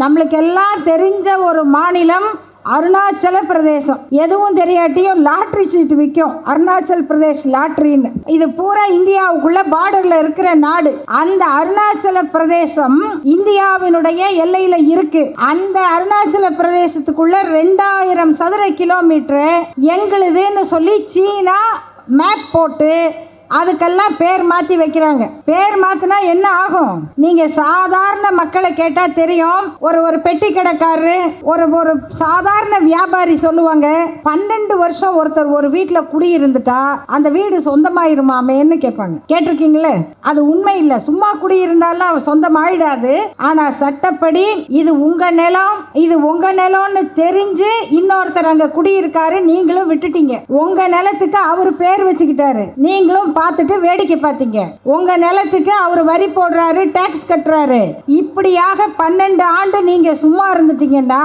நம்மளுக்கு எல்லாம் தெரிஞ்ச ஒரு மாநிலம் அருணாச்சல பிரதேசம். எதுவும் தெரியாட்டியும் லாட்ரி சீட்டு விற்கும், அருணாச்சல் பிரதேஷ் லாட்ரின்னு. இது பூரா இந்தியாவுக்குள்ள பார்டர்ல இருக்கிற நாடு. அந்த அருணாச்சல பிரதேசம் இந்தியாவினுடைய எல்லையில இருக்கு. அந்த அருணாச்சல பிரதேசத்துக்குள்ள 2000 சதுர கிலோமீட்டர் எங்களுதுன்னு சொல்லி சீனா மேப் போட்டு அதுக்கெல்லாம் பேர் மாற்றி வைக்கிறாங்க. பேர் மாற்றினா என்ன ஆகும்? நீங்கள் சாதாரண மக்களை கேட்டால் தெரியும். ஒரு பெட்டி கடைக்காரரு, ஒரு சாதாரண வியாபாரி சொல்லுவாங்க, 12 வருஷம் ஒருத்தர் ஒரு வீட்டில் குடியிருந்துட்டா அந்த வீடு சொந்தமாயிருமாமேன்னு கேட்பாங்க. கேட்டிருக்கீங்களே? அது உண்மை இல்லை. சும்மா குடியிருந்தாலும் சொந்தமாயிடாது. ஆனால் சட்டப்படி இது உங்க நிலம், இது உங்க நிலம்னு தெரிஞ்சு இன்னொருத்தர் அங்கே குடியிருக்காரு, நீங்களும் விட்டுட்டீங்க. உங்க நிலத்துக்கு அவர் பேர் வச்சுக்கிட்டாரு, நீங்களும் பார்த்துட்டு வேடிக்கை பார்த்தீங்க. உங்க நிலத்துக்கு அவர் வரி போடுறாரு, டாக்ஸ் கட்டுறாரு. இப்படியாக 12 ஆண்டு நீங்க சும்மா இருந்துட்டீங்கன்னா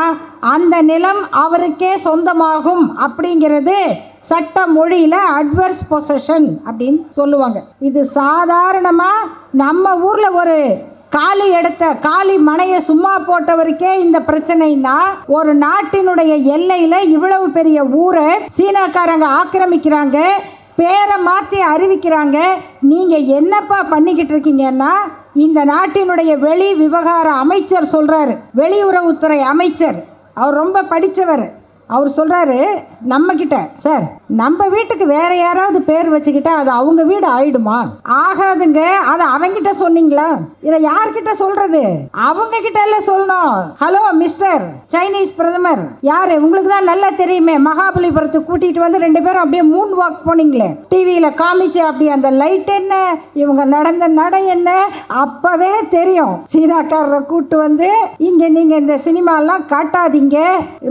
அந்த நிலம் அவருக்கே சொந்தமாகும். அப்படிங்கிறது சட்ட மொழியில அட்வர்ஸ் பொசஷன் அப்படின்னு சொல்லுவாங்க. இது சாதாரணமா நம்ம ஊர்ல ஒரு காலி இடத்த, காலி மனையை சும்மா போட்டவருக்கே இந்த பிரச்சனைனா, ஒரு நாட்டினுடைய எல்லையில இவ்வளவு பெரிய ஊரை சீனாக்காரங்க ஆக்கிரமிக்கிறாங்க, பேரை மாற்றி அறிவிக்கிறாங்க. நீங்க என்னப்பா பண்ணிக்கிட்டு இருக்கீங்கன்னா, இந்த நாட்டினுடைய வெளி விவகார அமைச்சர் சொல்றாரு, வெளியுறவுத்துறை அமைச்சர், அவர் ரொம்ப படித்தவர். அவர் சொல்றாரு நம்ம கிட்ட, சார் நம்ம வீட்டுக்கு வேற யாராவது பேர் வச்சுக்கிட்டா அது அவங்க வீடு ஆயிடுமா? ஆகாதுங்க. அதை அவங்கிட்ட சொன்னீங்களா? இதை யார்கிட்ட சொல்றது? அவங்க கிட்ட எல்லாம் சொல்லணும். ஹலோ மிஸ்டர் சைனீஸ் பிரதமர், யாரு உங்களுக்கு தான் நல்லா தெரியுமே, மகாபலிபுரத்துக்கு கூட்டிட்டு வந்து 2 பேரும் அப்படியே மூன் வாக் போனீங்களே, டிவியில காமிச்சு, அப்படி அந்த லைட் என்ன, இவங்க நடந்த நடை என்ன, அப்பவே தெரியும். சீனாக்காரரை கூட்டு வந்து இங்க நீங்க இந்த சினிமாலாம் காட்டாதீங்க,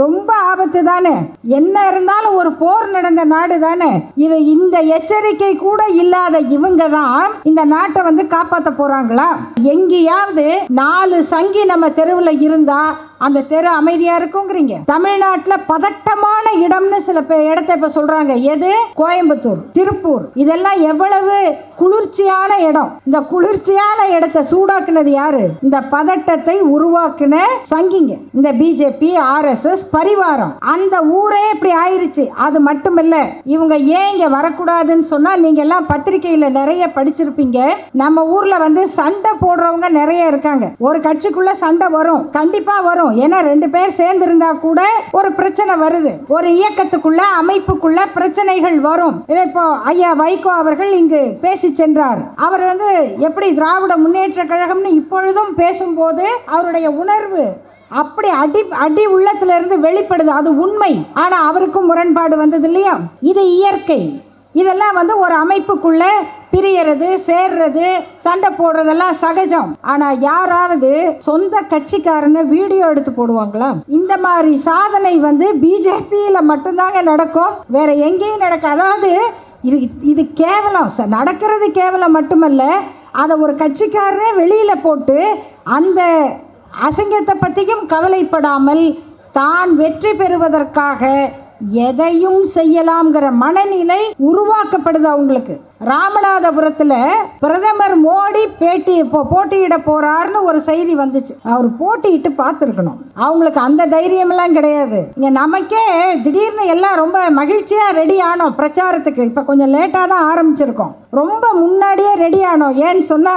ரொம்ப ஆபத்து தானே. என்ன இருந்தாலும் ஒரு போர் நடந்த நாடு தானே இது. இந்த எச்சரிக்கை கூட இல்லாத இவங்க தான் இந்த நாட்டை வந்து காப்பாற்ற போறாங்களா? எங்கேயாவது 4 சங்கி நம்ம தெருவில் இருந்தா அந்த தெரு அமைதியா இருக்குங்கிறீங்க. தமிழ்நாட்டில் பதட்டமான இடம்னு சில இடத்தை இப்ப சொல்றாங்க. எது? கோயம்புத்தூர், திருப்பூர், இதெல்லாம் எவ்வளவு குளிர்ச்சியான இடம். இந்த குளிர்ச்சியான இடத்தை சூடாக்குனது யாரு? இந்த பதட்டத்தை உருவாக்குன சங்கிங்க, இந்த பிஜேபி, ஆர்எஸ்எஸ் பரிவாரம். அந்த ஊரே இப்படி ஆயிருச்சு. அது மட்டுமில்ல, இவங்க ஏன் இங்க வரக்கூடாதுன்னு சொன்னா, நீங்க எல்லாம் பத்திரிகையில நிறைய படிச்சிருப்பீங்க. நம்ம ஊர்ல வந்து சண்டை போடுறவங்க நிறைய இருக்காங்க. ஒரு கட்சிக்குள்ள சண்டை வரும், கண்டிப்பா வரும். ஏன்னா 2 பேர் சேர்ந்து இருந்தா கூட ஒரு பிரச்சனை வருது. ஒரு இயக்கத்துக்குள்ள, அமைப்புக்குள்ள பிரச்சனைகள் வரும். இப்போ ஐயா வைகோ அவர்கள் இங்கு பேசி சென்றார். அவர் வந்து எப்படி திராவிட முன்னேற்ற கழகம்னு இப்பொழுதும் பேசும்போது அவருடைய உணர்வு அப்படி அடி உள்ளத்துல இருந்து வெளிப்படுது. அது உண்மை. ஆனா அவருக்கும் முரண்பாடு வந்தது இல்லையா? இது இயற்கை. இதெல்லாம் வந்து ஒரு அமைப்புக்குள்ள பிரியறது, சேர்றது, சண்டை போடுறதெல்லாம் சகஜம். ஆனா யாராவது சொந்த கட்சிக்காரன்னு வீடியோ எடுத்து போடுவாங்களா? இந்த மாதிரி சாதனை வந்து பிஜேபியில மட்டும்தாங்க நடக்கும், வேற எங்கேயும் நடக்கும். அதாவது இது கேவலம். நடக்கிறது கேவலம் மட்டுமல்ல, அதை ஒரு கட்சிக்காரரே வெளியில போட்டு அந்த அசிங்கத்தை பற்றியும் கவலைப்படாமல் தான் வெற்றி பெறுவதற்காக எதையும் செய்யலாம்ங்கிற மனநிலை உருவாக்கப்படுது அவங்களுக்கு. ராமநாதபுரத்துல பிரதமர் மோடி போட்டியிட போறாருன்னு ஒரு செய்தி வந்துச்சு. அவர் போட்டியிட்டு பார்த்துருக்கணும். அவங்களுக்கு அந்த தைரியம் எல்லாம் கிடையாது. இங்க நமக்கே திடீர்னு எல்லாம் ரொம்ப மகிழ்ச்சியா ரெடி ஆனோம் பிரச்சாரத்துக்கு. இப்ப கொஞ்சம் லேட்டா தான் ஆரம்பிச்சிருக்கோம். ரொம்ப முன்னாடியே ரெடி ஆனோம். ஏன்னு சொன்னா,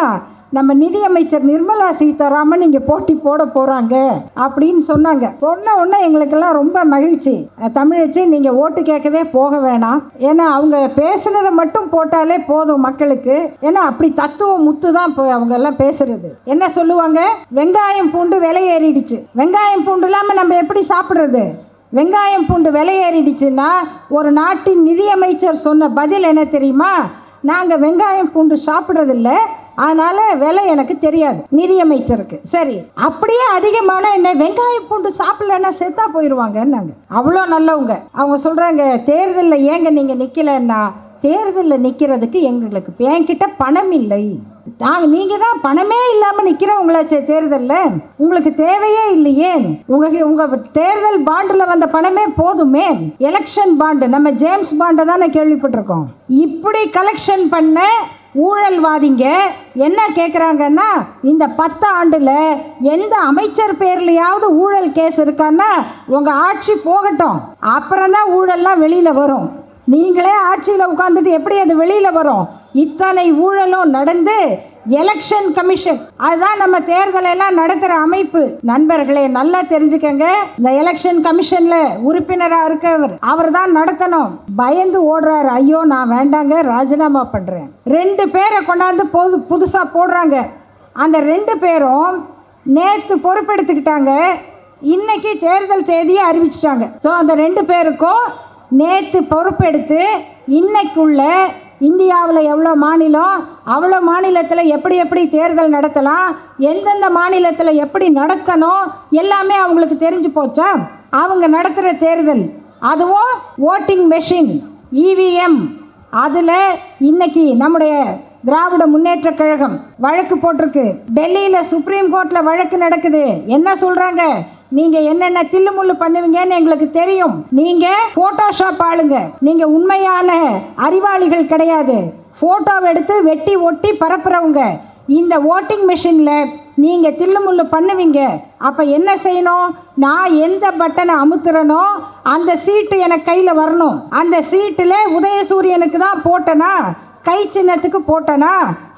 நம்ம நிதியமைச்சர் நிர்மலா சீதாராமன் இங்க போட்டி போட போறாங்க அப்படின்னு சொன்னாங்க. சொன்ன உடனே எங்களுக்கெல்லாம் ரொம்ப மகிழ்ச்சி. தமிழச்சி, நீங்க ஓட்டு கேட்கவே போக வேணாம், ஏன்னா அவங்க பேசுனதை மட்டும் போட்டாலே போதும் மக்களுக்கு. ஏன்னா அப்படி தத்துவம் முத்து தான் அவங்க எல்லாம் பேசுறது. என்ன சொல்லுவாங்க? வெங்காயம் பூண்டு விலை ஏறிடுச்சு. வெங்காயம் பூண்டு இல்லாம நம்ம எப்படி சாப்பிடுறது? வெங்காயம் பூண்டு விலை ஏறிடுச்சுன்னா ஒரு நாட்டின் நிதியமைச்சர் சொன்ன பதில் என்ன தெரியுமா? நாங்க வெங்காயம் பூண்டு சாப்பிடுறதில்ல, அதனால விலை எனக்கு தெரியாது நிதியமைச்சருக்கு. சரி, அப்படியே அதிகமான என்ன வெங்காய பூண்டு சாப்பிடலன்னா செத்தா போயிடுவாங்கன்னாங்க. அவ்வளோ நல்லவங்க. அவங்க சொல்றாங்க, தேர்தலில் ஏங்க நீங்க நிக்கலன்னா, தேர்தலில் நிக்கிறதுக்கு எங்களுக்கு என்கிட்ட பணம் இல்லை. நீங்க தான் பணமே இல்லாம நிக்கிறவங்களாச்சே தேர்தலில், உங்களுக்கு தேவையே இல்லையே. உங்க தேர்தல் பாண்டுல வந்த பணமே போதுமே. எலெக்ஷன் பாண்டு, நம்ம ஜேம்ஸ் பாண்டை தானே கேள்விப்பட்டிருக்கோம். இப்படி கலெக்ஷன் பண்ண ஊழல்வாதிங்க என்ன கேட்குறாங்கன்னா, இந்த 10 ஆண்டுல எந்த அமைச்சர் பேர்லையாவது ஊழல் கேஸ் இருக்கான்னா உங்கள் ஆட்சி போகட்டும், அப்புறம் தான் ஊழல்லாம் வெளியில் வரும். நீங்களே ஆட்சியில் உட்காந்துட்டு எப்படி அது வெளியில் வரும்? இத்தனை ஊழலும் நடந்து எலெக்ஷன் கமிஷன், அதுதான் நம்ம தேர்தல் எல்லாம் நடத்துகிற அமைப்பு. நண்பர்களே, நல்லா தெரிஞ்சுக்கங்க, இந்த எலெக்ஷன் கமிஷன்ல உறுப்பினராக இருக்கவர் அவர் தான் நடத்தணும். பயந்து ஓடுறாரு, ஐயோ நான் வேண்டாங்க ராஜினாமா பண்றேன். 2 பேரை கொண்டாந்து புதுசா போடுறாங்க. அந்த 2 பேரும் நேற்று பொறுப்பெடுத்துக்கிட்டாங்க, இன்னைக்கு தேர்தல் தேதியை அறிவிச்சிட்டாங்க. ஸோ அந்த 2 பேருக்கும் நேற்று பொறுப்பெடுத்து இன்னைக்குள்ள இந்தியாவில் எவ்வளோ மாநிலம், அவ்வளோ மாநிலத்தில் எப்படி எப்படி தேர்தல் நடத்தலாம், எந்தெந்த மாநிலத்தில் எப்படி நடத்தணும் எல்லாமே அவங்களுக்கு தெரிஞ்சு போச்சா? அவங்க நடத்துகிற தேர்தல், அதுவும் ஓட்டிங் மெஷின் இவிஎம், அதில் இன்னைக்கு நம்முடைய திராவிட முன்னேற்ற கழகம் வழக்கு போட்டிருக்கு. டெல்லியில் சுப்ரீம் கோர்ட்டில் வழக்கு நடக்குது. என்ன சொல்கிறாங்க? நீங்கள் என்னென்ன தில்லுமுள்ளு பண்ணுவீங்கன்னு எங்களுக்கு தெரியும். நீங்கள் ஃபோட்டோஷாப் ஆளுங்க, நீங்கள் உண்மையான அறிவாளிகள் கிடையாது. ஃபோட்டோவை எடுத்து வெட்டி ஒட்டி பரப்புறவங்க. இந்த ஓட்டிங் மிஷினில் நீங்கள் தில்லுமுள்ளு பண்ணுவீங்க. அப்போ என்ன செய்யணும்? நான் எந்த பட்டனை அமுத்துறனோ அந்த சீட்டு எனக்கு கையில் வரணும். அந்த சீட்டில் உதயசூரியனுக்கு தான் போட்டனா, கை சின்னத்துக்கு போட்டனா,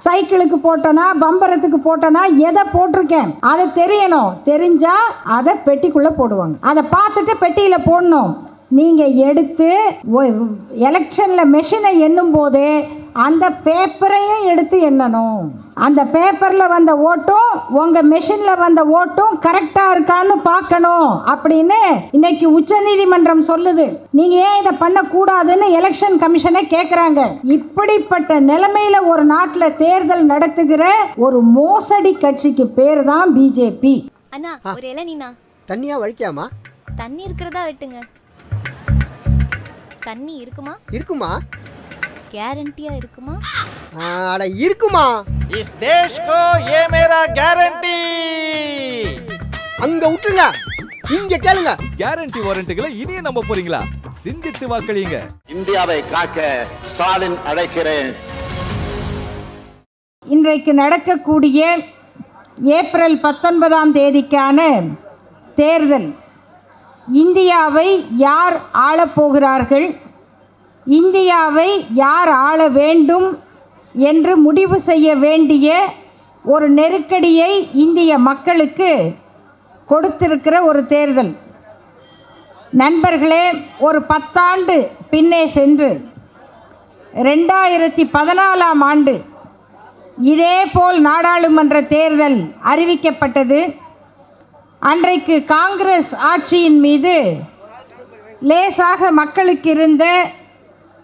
சைக்கிளுக்கு போட்டனா, பம்பரத்துக்கு போட்டனா, எதை போட்டிருக்கேன் அதை தெரியணும். தெரிஞ்சா அதை பெட்டிக்குள்ள போடுவாங்க. அதை பார்த்துட்டு பெட்டியில போடணும். நீங்க எடுத்து எலெக்ஷன்ல மெஷினை எண்ணும் போது அந்த பேப்பரையும் எடுத்து எண்ணணும். அந்த பேப்பர்ல வந்த ஓட்டும் உங்க மெஷின்ல வந்த ஓட்டும் கரெக்டா இருக்கான்னு பார்க்கணும் அப்படின்னு இன்னைக்கு உச்சநீதிமன்றம் சொல்லுது. நீங்க ஏன் இதை பண்ணக்கூடாதுன்னு எலெக்ஷன் கமிஷனை கேட்குறாங்க. இப்படிப்பட்ட நிலைமையில ஒரு நாட்டில் தேர்தல் நடத்துகிற ஒரு மோசடி கட்சிக்கு பேர் தான் பிஜேபி. அண்ணா, ஒரு இளநீனா தண்ணியா வழிக்காமா? தண்ணி இருக்கிறதா வெட்டுங்க. தண்ணி இருக்குமா? இருக்குமா? கேரண்டியா இருக்குமா? அட இருக்குமா? इस देश को ये मेरा गारंटी. அங்க விட்டுருங்க, இங்க கேளுங்க. கேரண்டி வாரண்டிகளை இனியே நம்ப போறீங்களா? சிந்தித்து வாக்களியுங்க. இந்தியாவை காக்க ஸ்டாலின் அழைக்கிறேன். இன்றைக்கு நடக்கக்கூடிய ஏப்ரல் 19ஆம் தேதிக்கான தேர்தல், இந்தியாவை யார் ஆளப்போகிறார்கள், இந்தியாவை யார் ஆள வேண்டும் என்று முடிவு செய்ய வேண்டிய ஒரு நெருக்கடியை இந்திய மக்களுக்கு கொடுத்திருக்கிற ஒரு தேர்தல். நண்பர்களே, ஒரு 10 ஆண்டு பின்னே சென்று 2014ஆம் ஆண்டு இதேபோல் நாடாளுமன்ற தேர்தல் அறிவிக்கப்பட்டது. அன்றைக்கு காங்கிரஸ் ஆட்சியின் மீது லேசாக மக்களுக்கு இருந்த,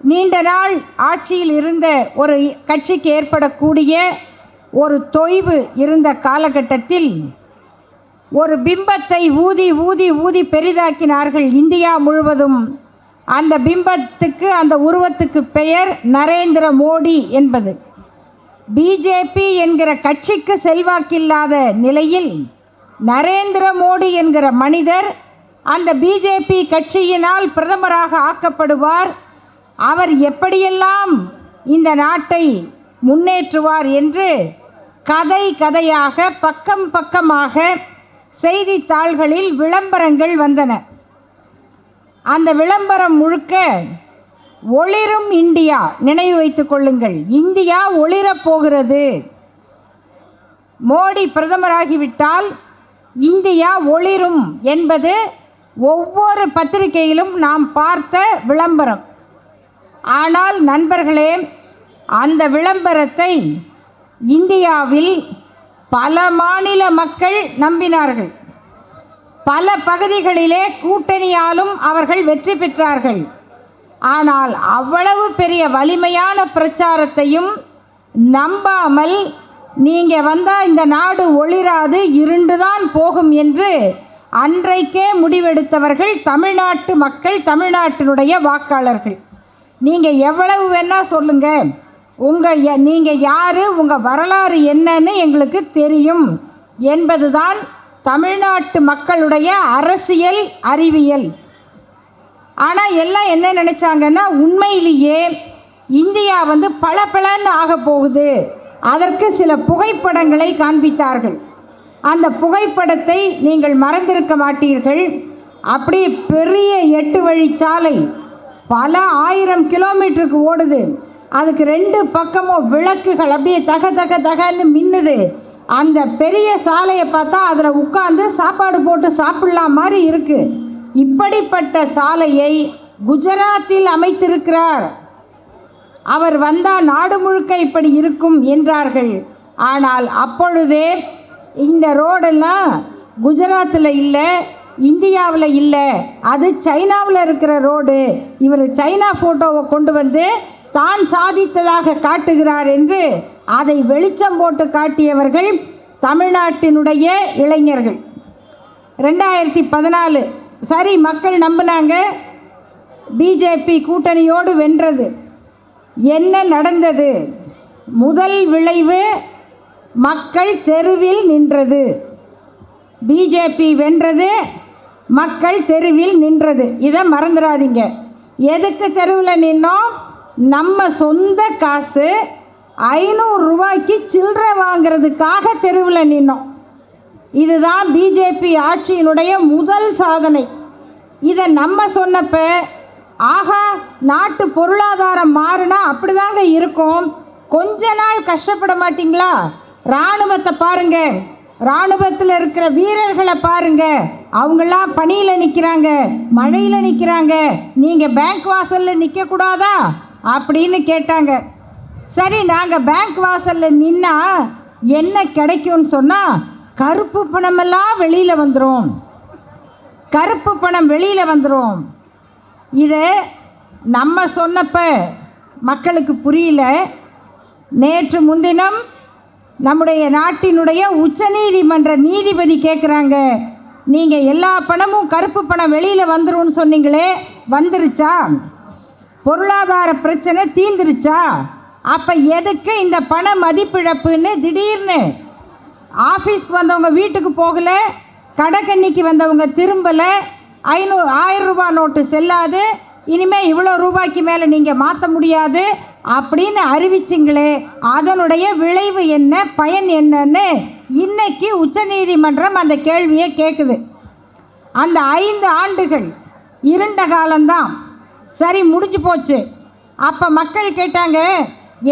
நீண்ட நாள் ஆட்சியில் இருந்த ஒரு கட்சிக்கு ஏற்படக்கூடிய ஒரு தொய்வு இருந்த காலகட்டத்தில் ஒரு பிம்பத்தை ஊதி ஊதி ஊதி பெரிதாக்கினார்கள் இந்தியா முழுவதும். அந்த பிம்பத்துக்கு, அந்த உருவத்துக்கு பெயர் நரேந்திர மோடி என்பது. பிஜேபி என்கிற கட்சிக்கு செல்வாக்கில்லாத நிலையில் நரேந்திர மோடி என்கிற மனிதர் அந்த பிஜேபி கட்சியினால் பிரதமராக ஆக்கப்படுவார். அவர் எப்படியெல்லாம் இந்த நாட்டை முன்னேற்றுவார் என்று கதை கதையாக, பக்கம் பக்கமாக செய்தித்தாள்களில் விளம்பரங்கள் வந்தன. அந்த விளம்பரம் முழுக்க ஒளிரும் இந்தியா, நினைவு வைத்துக் கொள்ளுங்கள், இந்தியா ஒளிரப் போகிறது, மோடி பிரதமராகிவிட்டால் இந்தியா ஒளிரும் என்பது ஒவ்வொரு பத்திரிகையிலும் நாம் பார்த்த விளம்பரம். ஆனால் நண்பர்களே, அந்த விளம்பரத்தை இந்தியாவில் பல மாநில மக்கள் நம்பினார்கள். பல பகுதிகளிலே கூட்டணியாலும் அவர்கள் வெற்றி பெற்றார்கள். ஆனால் அவ்வளவு பெரிய வலிமையான பிரச்சாரத்தையும் நம்பாமல், நீங்கள் வந்தால் இந்த நாடு ஒளிராது, இருண்டுதான் போகும் என்று அன்றைக்கே முடிவெடுத்தவர்கள் தமிழ்நாட்டு மக்கள், தமிழ்நாட்டினுடைய வாக்காளர்கள். நீங்கள் எவ்வளவு வேணால் சொல்லுங்கள், நீங்கள் யார், உங்கள் வரலாறு என்னன்னு எங்களுக்கு தெரியும் என்பதுதான் தமிழ்நாட்டு மக்களுடைய அரசியல் அறிவியல். ஆனால் எல்லாம் என்ன நினச்சாங்கன்னா, உண்மையிலேயே இந்தியா வந்து பளபளன்னு ஆக போகுது. அதற்கு சில புகைப்படங்களை காண்பித்தார்கள். அந்த புகைப்படத்தை நீங்கள் மறந்திருக்க மாட்டீர்கள். அப்படி பெரிய 8 வழிச்சாலை பல 1000 கிலோமீட்டருக்கு ஓடுது. அதுக்கு 2 பக்கமும் விளக்குகள் அப்படியே தக தக தகன்னு மின்னுது. அந்த பெரிய சாலையை பார்த்தா அதில் உட்காந்து சாப்பாடு போட்டு சாப்பிடலாம் மாதிரி இருக்கு. இப்படிப்பட்ட சாலையை குஜராத்தில் அமைத்திருக்கிறார். அவர் வந்தால் நாடு முழுக்க இப்படி இருக்கும் என்றார்கள். ஆனால் அப்பொழுதே இந்த ரோடெல்லாம் குஜராத்தில் இல்லை, இந்தியாவில் இல்லை, அது சைனாவில் இருக்கிற ரோடு. இவர் சைனா ஃபோட்டோவை கொண்டு வந்து தான் சாதித்ததாக காட்டுகிறார் என்று அதை வெளிச்சம் போட்டு காட்டியவர்கள் தமிழ்நாட்டினுடைய இளைஞர்கள். 2014 சரி, மக்கள் நம்பினாங்க. பிஜேபி கூட்டணியோடு வென்றது. என்ன நடந்தது? முதல் விளைவு மக்கள் தெருவில் நின்றது. பிஜேபி வென்றது, மக்கள் தெருவில் நின்றது. இதை மறந்துடாதீங்க. எதுக்கு தெருவில் நின்னோம்? நம்ம சொந்த காசு 500 ரூபாய்க்கு சில்லறை வாங்கிறதுக்காக தெருவில் நின்னோம். இதுதான் பிஜேபி ஆட்சியினுடைய முதல் சாதனை. இதை நம்ம சொன்னப்ப ஆகா, நாட்டு பொருளாதாரம் மாறினா அப்படிதாங்க இருக்கும், கொஞ்ச நாள் கஷ்டப்பட மாட்டிங்களா? இராணுவத்தை பாருங்க, இராணுவத்தில் இருக்கிற வீரர்களை பாருங்க, அவங்களாம் பனியில் நிற்கிறாங்க, மழையில் நிற்கிறாங்க, நீங்கள் பேங்க் வாசலில் நிற்கக்கூடாதா அப்படின்னு கேட்டாங்க. சரி, நாங்கள் பேங்க் வாசலில் நின்னா என்ன கிடைக்கும்னு சொன்னால் கருப்பு பணமெல்லாம் வெளியில் வந்துடும், கருப்பு பணம் வெளியில் வந்துடும். இதை நம்ம சொன்னப்ப மக்களுக்கு புரியல. நேற்று முன்தினம் நம்முடைய நாட்டினுடைய உச்சநீதிமன்ற நீதிபதி கேட்குறாங்க, நீங்கள் எல்லா பணமும் கருப்பு பணம் வெளியில் வந்துரும்னு சொன்னீங்களே, வந்துருச்சா? பொருளாதார பிரச்சனை தீர்ந்துருச்சா? அப்போ எதுக்கு இந்த பண மதிப்பிழப்புன்னு திடீர்னு ஆஃபீஸ்க்கு வந்தவங்க வீட்டுக்கு போகலை, கடைக்கண்ணிக்கு வந்தவங்க திரும்பலை, 1000 ரூபாய் நோட்டு செல்லாது, இனிமேல் இவ்வளோ ரூபாய்க்கு மேலே நீங்கள் மாற்ற முடியாது அப்படின்னு அறிவிச்சிங்களே, அதனுடைய விளைவு என்ன, பயன் என்னன்னு இன்னைக்கு உச்சநீதிமன்றம் அந்த கேள்வியை கேட்குது. அந்த 5 ஆண்டுகள் இருண்ட காலம்தான், சரி முடிஞ்சு போச்சு. அப்போ மக்கள் கேட்டாங்க,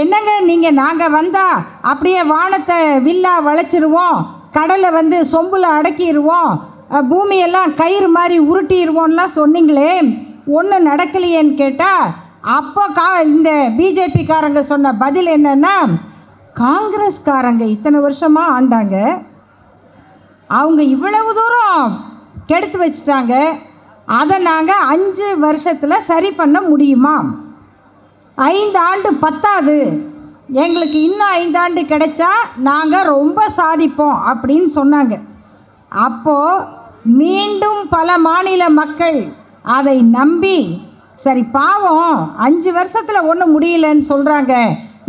என்னங்க நீங்கள் நாங்கள் வந்தால் அப்படியே வானத்தை வில்லா வளைச்சிருவோம், கடலை வந்து சொம்பில் அடக்கிடுவோம், பூமியெல்லாம் கயிறு மாதிரி உருட்டிடுவோம்லாம் சொன்னீங்களே, ஒன்றும் நடக்கலையேன்னு கேட்டால் அப்போ இந்த பிஜேபிக்காரங்க சொன்ன பதில் என்னன்னா, காங்கிரஸ்காரங்க இத்தனை வருஷமாக ஆண்டாங்க, அவங்க இவ்வளவு தூரம் கெடுத்து வச்சுட்டாங்க, அதை நாங்கள் 5 வருஷத்தில் சரி பண்ண முடியுமா? 5 ஆண்டு பத்தாது, எங்களுக்கு இன்னும் 5 ஆண்டு கிடைச்சா நாங்கள் ரொம்ப சாதிப்போம் அப்படின்னு சொன்னாங்க. அப்போது மீண்டும் பல மாநில மக்கள் அதை நம்பி, சரி பாவம் 5 வருஷத்தில் ஒன்றும் முடியலன்னு சொல்கிறாங்க,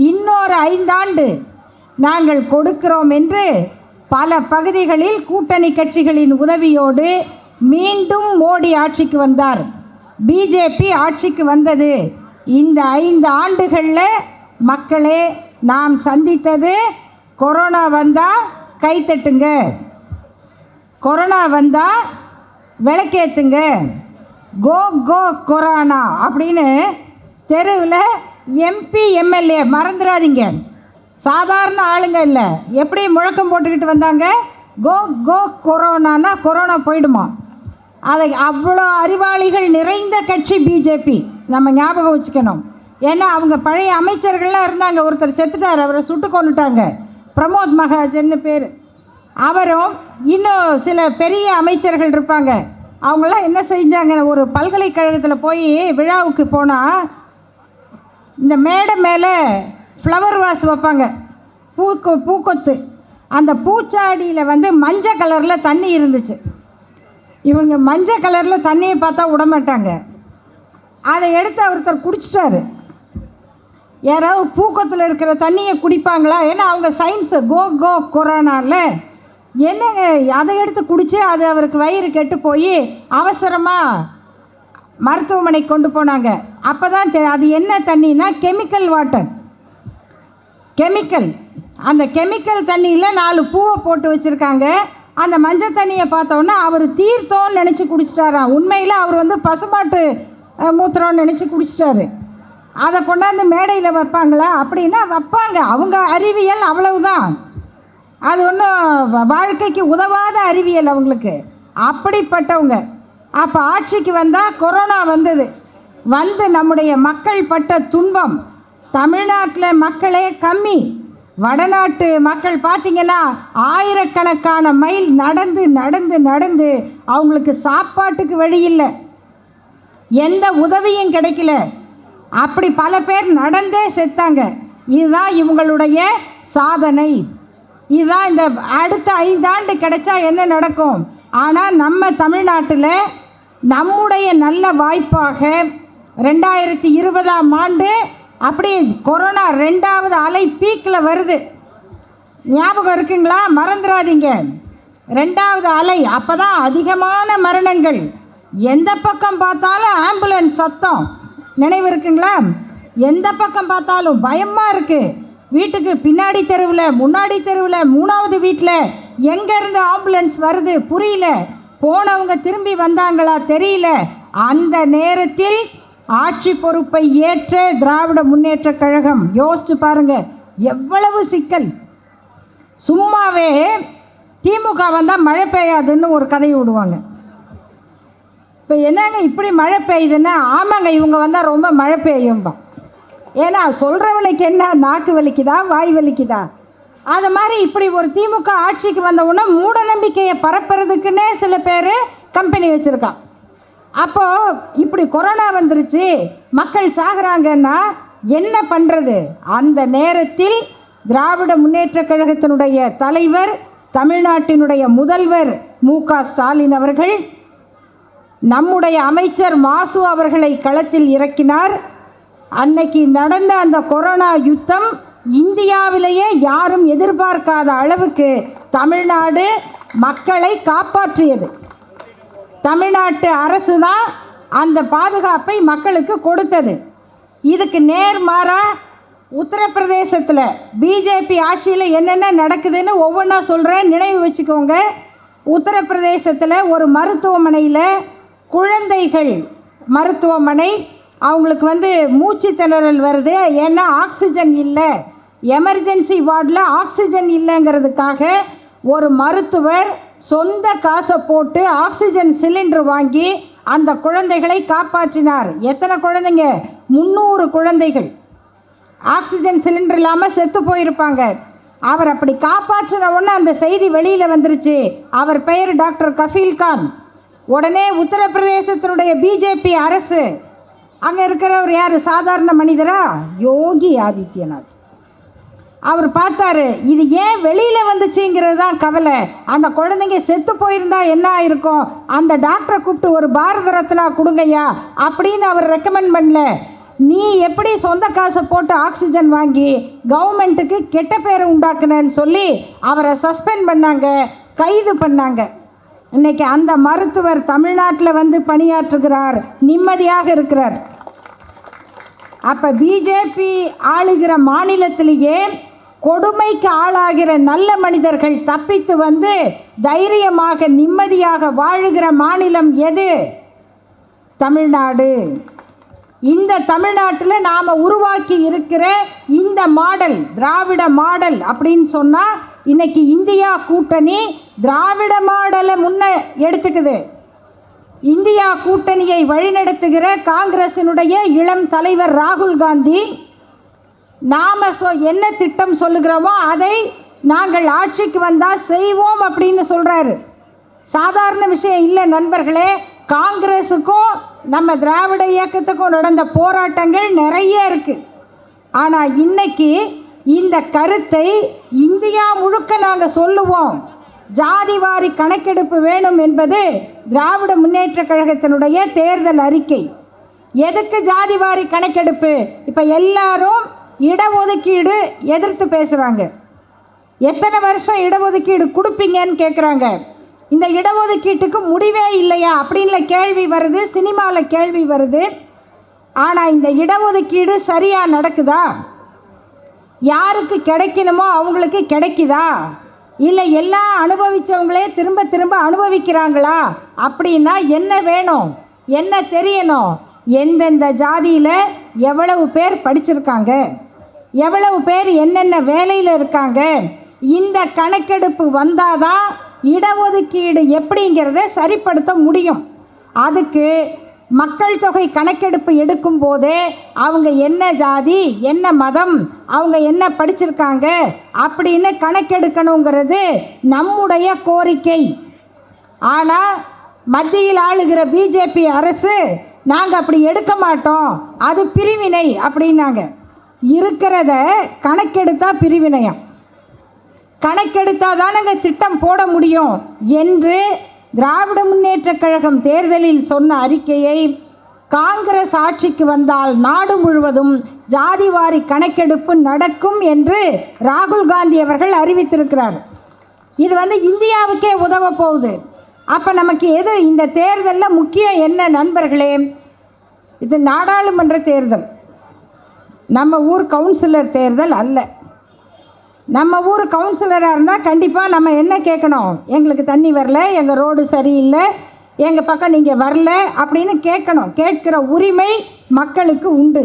இன்னொரு 5 ஆண்டு நாங்கள் கொடுக்கிறோம் என்று பல பகுதிகளில் கூட்டணி கட்சிகளின் உதவியோடு மீண்டும் மோடி ஆட்சிக்கு வந்தார். பிஜேபி ஆட்சிக்கு வந்தது. இந்த 5 ஆண்டுகளில் மக்களே நாம் சந்தித்தது, கொரோனா வந்தால் கைத்தட்டுங்க, கொரோனா வந்தால் விளக்கேற்றுங்க, கோ கோ கொரோனா அப்படின்னு தெருவில் எம்பி எம்எல்ஏ மறந்துடாதீங்க, சாதாரண ஆளுங்க இல்லை, எப்படி முழக்கம் போட்டுக்கிட்டு வந்தாங்க, கோ கோ கொரோனானா கொரோனா போயிடுமா. அதை அவ்வளோ அறிவாளிகள் நிறைந்த கட்சி பிஜேபி, நம்ம ஞாபகம் வச்சுக்கணும். ஏன்னா அவங்க பழைய அமைச்சர்கள்லாம் இருந்தாங்க. ஒருத்தர் செத்துட்டார், அவரை சுட்டு கொண்டுட்டாங்க, பிரமோத் மகாஜன்னு பேர். அவரும் இன்னும் சில பெரிய அமைச்சர்கள் இருப்பாங்க. அவங்களாம் என்ன செஞ்சாங்க, ஒரு பல்கலைக்கழகத்தில் போய் விழாவுக்கு போனால் இந்த மேடை மேலே ஃப்ளவர் வாஸ் வைப்பாங்க, பூக்கொத்து. அந்த பூச்சாடியில் வந்து மஞ்சள் கலரில் தண்ணி இருந்துச்சு. இவங்க மஞ்சள் கலரில் தண்ணியை பார்த்தா விடமாட்டாங்க. அதை எடுத்து ஒருத்தர் குடிச்சிட்டாரு. யாராவது பூக்கத்தில் இருக்கிற தண்ணியை குடிப்பாங்களா? ஏன்னா அவங்க சயின்ஸு கோ கோ கொரோனாவில் என்னங்க, அதை எடுத்து குடித்து அது அவருக்கு வயிறு கெட்டு போய் அவசரமாக மருத்துவமனை கொண்டு போனாங்க. அப்போ தான் அது என்ன தண்ணினா கெமிக்கல் வாட்டர், கெமிக்கல். அந்த கெமிக்கல் தண்ணியில் 4 பூவை போட்டு வச்சுருக்காங்க. அந்த மஞ்சள் தண்ணியை பார்த்தோன்னா அவர் தீர்த்தோன்னு நினச்சி குடிச்சிட்டாராம். உண்மையில் அவர் வந்து பசுமாட்டு மூத்திரம்னு நினச்சி குடிச்சிட்டாரு. அதை கொண்டாந்து மேடையில் வைப்பாங்களா அப்படின்னா வைப்பாங்க. அவங்க அறிவியல் அவ்வளவுதான். அது ஒன்றும் வாழ்க்கைக்கு உதவாத அறிவியல் அவங்களுக்கு. அப்படிப்பட்டவங்க அப்போ ஆட்சிக்கு வந்தால் கொரோனா வந்தது. வந்து நம்முடைய மக்கள் பட்ட துன்பம், தமிழ்நாட்டில் மக்களே கம்மி. வடநாட்டு மக்கள் பார்த்திங்கன்னா ஆயிரக்கணக்கான மைல் நடந்து நடந்து நடந்து அவங்களுக்கு சாப்பாட்டுக்கு வழி இல்லை, எந்த உதவியும் கிடைக்கல. அப்படி பல பேர் நடந்தே செத்தாங்க. இதுதான் இவங்களுடைய சாதனை. இதுதான் இந்த அடுத்த 5 ஆண்டு கிடைச்சா என்ன நடக்கும். ஆனால் நம்ம தமிழ்நாட்டில் நம்முடைய நல்ல வாய்ப்பாக 2020ஆம் ஆண்டு அப்படியே கொரோனா 2வது அலை பீக்கில் வருது. ஞாபகம் இருக்குங்களா? மறந்துடாதீங்க. 2வது அலை அப்போ தான் அதிகமான மரணங்கள். எந்த பக்கம் பார்த்தாலும் ஆம்புலன்ஸ் சத்தம், நினைவு இருக்குங்களா? எந்த பக்கம் பார்த்தாலும் பயமாக இருக்குது. வீட்டுக்கு பின்னாடி தெருவில், முன்னாடி தெருவில், 3வது வீட்டில் எங்கேருந்து ஆம்புலன்ஸ் வருது புரியல. போனவங்க திரும்பி வந்தாங்களா தெரியல. அந்த நேரத்தில் ஆட்சி பொறுப்பை ஏற்ற திராவிட முன்னேற்ற கழகம், யோசிச்சு பாருங்க எவ்வளவு சிக்கல். சும்மாவே திமுக வந்தால் மழை பெய்யாதுன்னு ஒரு கதையை விடுவாங்க. இப்போ என்னங்க இப்படி மழை பெய்யுதுன்னா, ஆமாங்க இவங்க வந்தால் ரொம்ப மழை பெய்யும்பா. ஏன்னா சொல்கிறவனுக்கு என்ன, நாக்கு வலிக்குதா வாய் வலிக்குதா? அது மாதிரி இப்படி ஒரு திமுக ஆட்சிக்கு வந்தவுடனே மூட நம்பிக்கையை பரப்புறதுக்குன்னே சில பேர் கம்பெனி வச்சுருக்கான். அப்போது இப்படி கொரோனா வந்துருச்சு, மக்கள் சாகுறாங்கன்னா என்ன பண்ணுறது? அந்த நேரத்தில் திராவிட முன்னேற்ற கழகத்தினுடைய தலைவர், தமிழ்நாட்டினுடைய முதல்வர் மு.க. ஸ்டாலின் அவர்கள் நம்முடைய அமைச்சர் மாசு அவர்களை களத்தில் இறக்கினார். அன்னைக்கு நடந்த அந்த கொரோனா யுத்தம் இந்தியாவிலேயே யாரும் எதிர்பார்க்காத அளவுக்கு தமிழ்நாடு மக்களை காப்பாற்றியது. தமிழ்நாட்டு அரசு தான் அந்த பாதுகாப்பை மக்களுக்கு கொடுத்தது. இதுக்கு நேர்மாறாக உத்தரப்பிரதேசத்தில் பிஜேபி ஆட்சியில் என்னென்ன நடக்குதுன்னு ஒவ்வொன்றா சொல்கிறேன், நினைவு வச்சுக்கோங்க. உத்தரப்பிரதேசத்தில் ஒரு மருத்துவமனையில் குழந்தைகள் மருத்துவமனை, அவங்களுக்கு வந்து மூச்சு திணறல் வருது, ஏன்னா ஆக்சிஜன் இல்லை, எமர்ஜென்சி வார்டில் ஆக்சிஜன் இல்லைங்கிறதுக்காக ஒரு மருத்துவர் சொந்த காசை போட்டு ஆக்சிஜன் சிலிண்டர் வாங்கி அந்த குழந்தைகளை காப்பாற்றினார். எத்தனை குழந்தைங்க? 300 குழந்தைகள் ஆக்சிஜன் சிலிண்டர் இல்லாமல் செத்து போயிருப்பாங்க. அவர் அப்படி காப்பாற்றின உடனே அந்த செய்தி வெளியில் வந்துருச்சு. அவர் பெயர் டாக்டர் கஃபீல்கான். உடனே உத்தரப்பிரதேசத்தினுடைய பிஜேபி அரசு, அங்கே இருக்கிறவர் யார்? சாதாரண மனிதரா? யோகி ஆதித்யநாத். அவர் பார்த்தாரு, இது ஏன் வெளியில் வந்துச்சுங்கிறது தான் கவலை. அந்த குழந்தைங்க செத்து போயிருந்தா என்ன ஆயிருக்கும்? அந்த டாக்டரை கூப்பிட்டு ஒரு பாரத ரத்னா கொடுங்கய்யா அப்படின்னு அவர் ரெக்கமெண்ட் பண்ணல. நீ எப்படி சொந்த காசை போட்டு ஆக்சிஜன் வாங்கி கவர்மெண்ட்டுக்கு கெட்ட பேரை உண்டாக்குனேன்னு சொல்லி அவரை சஸ்பெண்ட் பண்ணாங்க, கைது பண்ணாங்க. இன்னைக்கு அந்த மருத்துவர் தமிழ்நாட்டில் வந்து பணியாற்றுகிறார், நிம்மதியாக இருக்கிறார். அப்போ பிஜேபி ஆளுகிற மாநிலத்திலேயே கொடுமைக்கு ஆளாகிற நல்ல மனிதர்கள் தப்பித்து வந்து தைரியமாக நிம்மதியாக வாழுகிற மாநிலம் எது? தமிழ்நாடு. இந்த தமிழ்நாட்டில் நாம் உருவாக்கி இருக்கிற இந்த மாடல், திராவிட மாடல் அப்படின்னு சொன்னால், இன்னைக்கு இந்தியா கூட்டணி திராவிட மாடலை முன்ன எடுத்துக்குது. இந்தியா கூட்டணியை வழிநடத்துகிற காங்கிரசினுடைய இளம் தலைவர் ராகுல் காந்தி, நாம் என்ன திட்டம் சொல்லுகிறோமோ அதை நாங்கள் ஆட்சிக்கு வந்தால் செய்வோம் அப்படின்னு சொல்கிறாரு. சாதாரண விஷயம் இல்லை நண்பர்களே. காங்கிரஸுக்கும் நம்ம திராவிட இயக்கத்துக்கும் நடந்த போராட்டங்கள் நிறைய இருக்குது. ஆனால் இன்னைக்கு இந்த கருத்தை இந்தியா முழுக்க நாங்கள் சொல்லுவோம். ஜாதிவாரி கணக்கெடுப்பு வேணும் என்பது திராவிட முன்னேற்ற கழகத்தினுடைய தேர்தல் அறிக்கை. எதுக்கு ஜாதிவாரி கணக்கெடுப்பு? இப்போ எல்லாரும் இடஒதுக்கீடு எதிர்த்து பேசுகிறாங்க. எத்தனை வருஷம் இடஒதுக்கீடு கொடுப்பீங்கன்னு கேட்குறாங்க. இந்த இடஒதுக்கீட்டுக்கு முடிவே இல்லையா அப்படின்ல கேள்வி வருது, சினிமாவில் கேள்வி வருது. ஆனால் இந்த இடஒதுக்கீடு சரியாக நடக்குதா? யாருக்கு கிடைக்கணுமோ அவங்களுக்கு கிடைக்குதா? இல்லை எல்லாம் அனுபவித்தவங்களே திரும்ப திரும்ப அனுபவிக்கிறாங்களா? அப்படின்னா என்ன வேணும், என்ன தெரியணும்? எந்தெந்த ஜாதியில் எவ்வளவு பேர் படிச்சிருக்காங்க, எவ்வளவு பேர் என்னென்ன வேலையில் இருக்காங்க, இந்த கணக்கெடுப்பு வந்தாதான் இடஒதுக்கீடு எப்படிங்கிறத சரிப்படுத்த முடியும். அதுக்கு மக்கள் தொகை கணக்கெடுப்பு எடுக்கும் போதே அவங்க என்ன ஜாதி, என்ன மதம், அவங்க என்ன படிச்சிருக்காங்க அப்படின்னு கணக்கெடுக்கணுங்கிறது நம்முடைய கோரிக்கை. ஆனால் மத்தியில் ஆளுகிற பிஜேபி அரசு நாங்கள் அப்படி எடுக்க மாட்டோம், அது பிரிவினை அப்படின்னாங்க. இருக்கிறத கணக்கெடுத்தா பிரிவினையம், கணக்கெடுத்தா தானங்க திட்டம் போட முடியும் என்று திராவிட முன்னேற்றக் கழகம் தேர்தலில் சொன்ன அறிக்கையை காங்கிரஸ் ஆட்சிக்கு வந்தால் நாடு முழுவதும் ஜாதிவாரி கணக்கெடுப்பு நடக்கும் என்று ராகுல் காந்தி அவர்கள் அறிவித்திருக்கிறார். இது இந்தியாவுக்கே உதவ போகுது. அப்போ நமக்கு எது இந்த தேர்தலில் முக்கியம் என்ன நண்பர்களே? இது நாடாளுமன்ற தேர்தல், நம்ம ஊர் கவுன்சிலர் தேர்தல் அல்ல. நம்ம ஊர் கவுன்சிலராக இருந்தால் கண்டிப்பாக நம்ம என்ன கேட்கணும்? எங்களுக்கு தண்ணி வரல, எங்கள் ரோடு சரியில்லை, எங்கள் பக்கம் நீங்கள் வரல அப்படின்னு கேட்கணும். கேட்கிற உரிமை மக்களுக்கு உண்டு.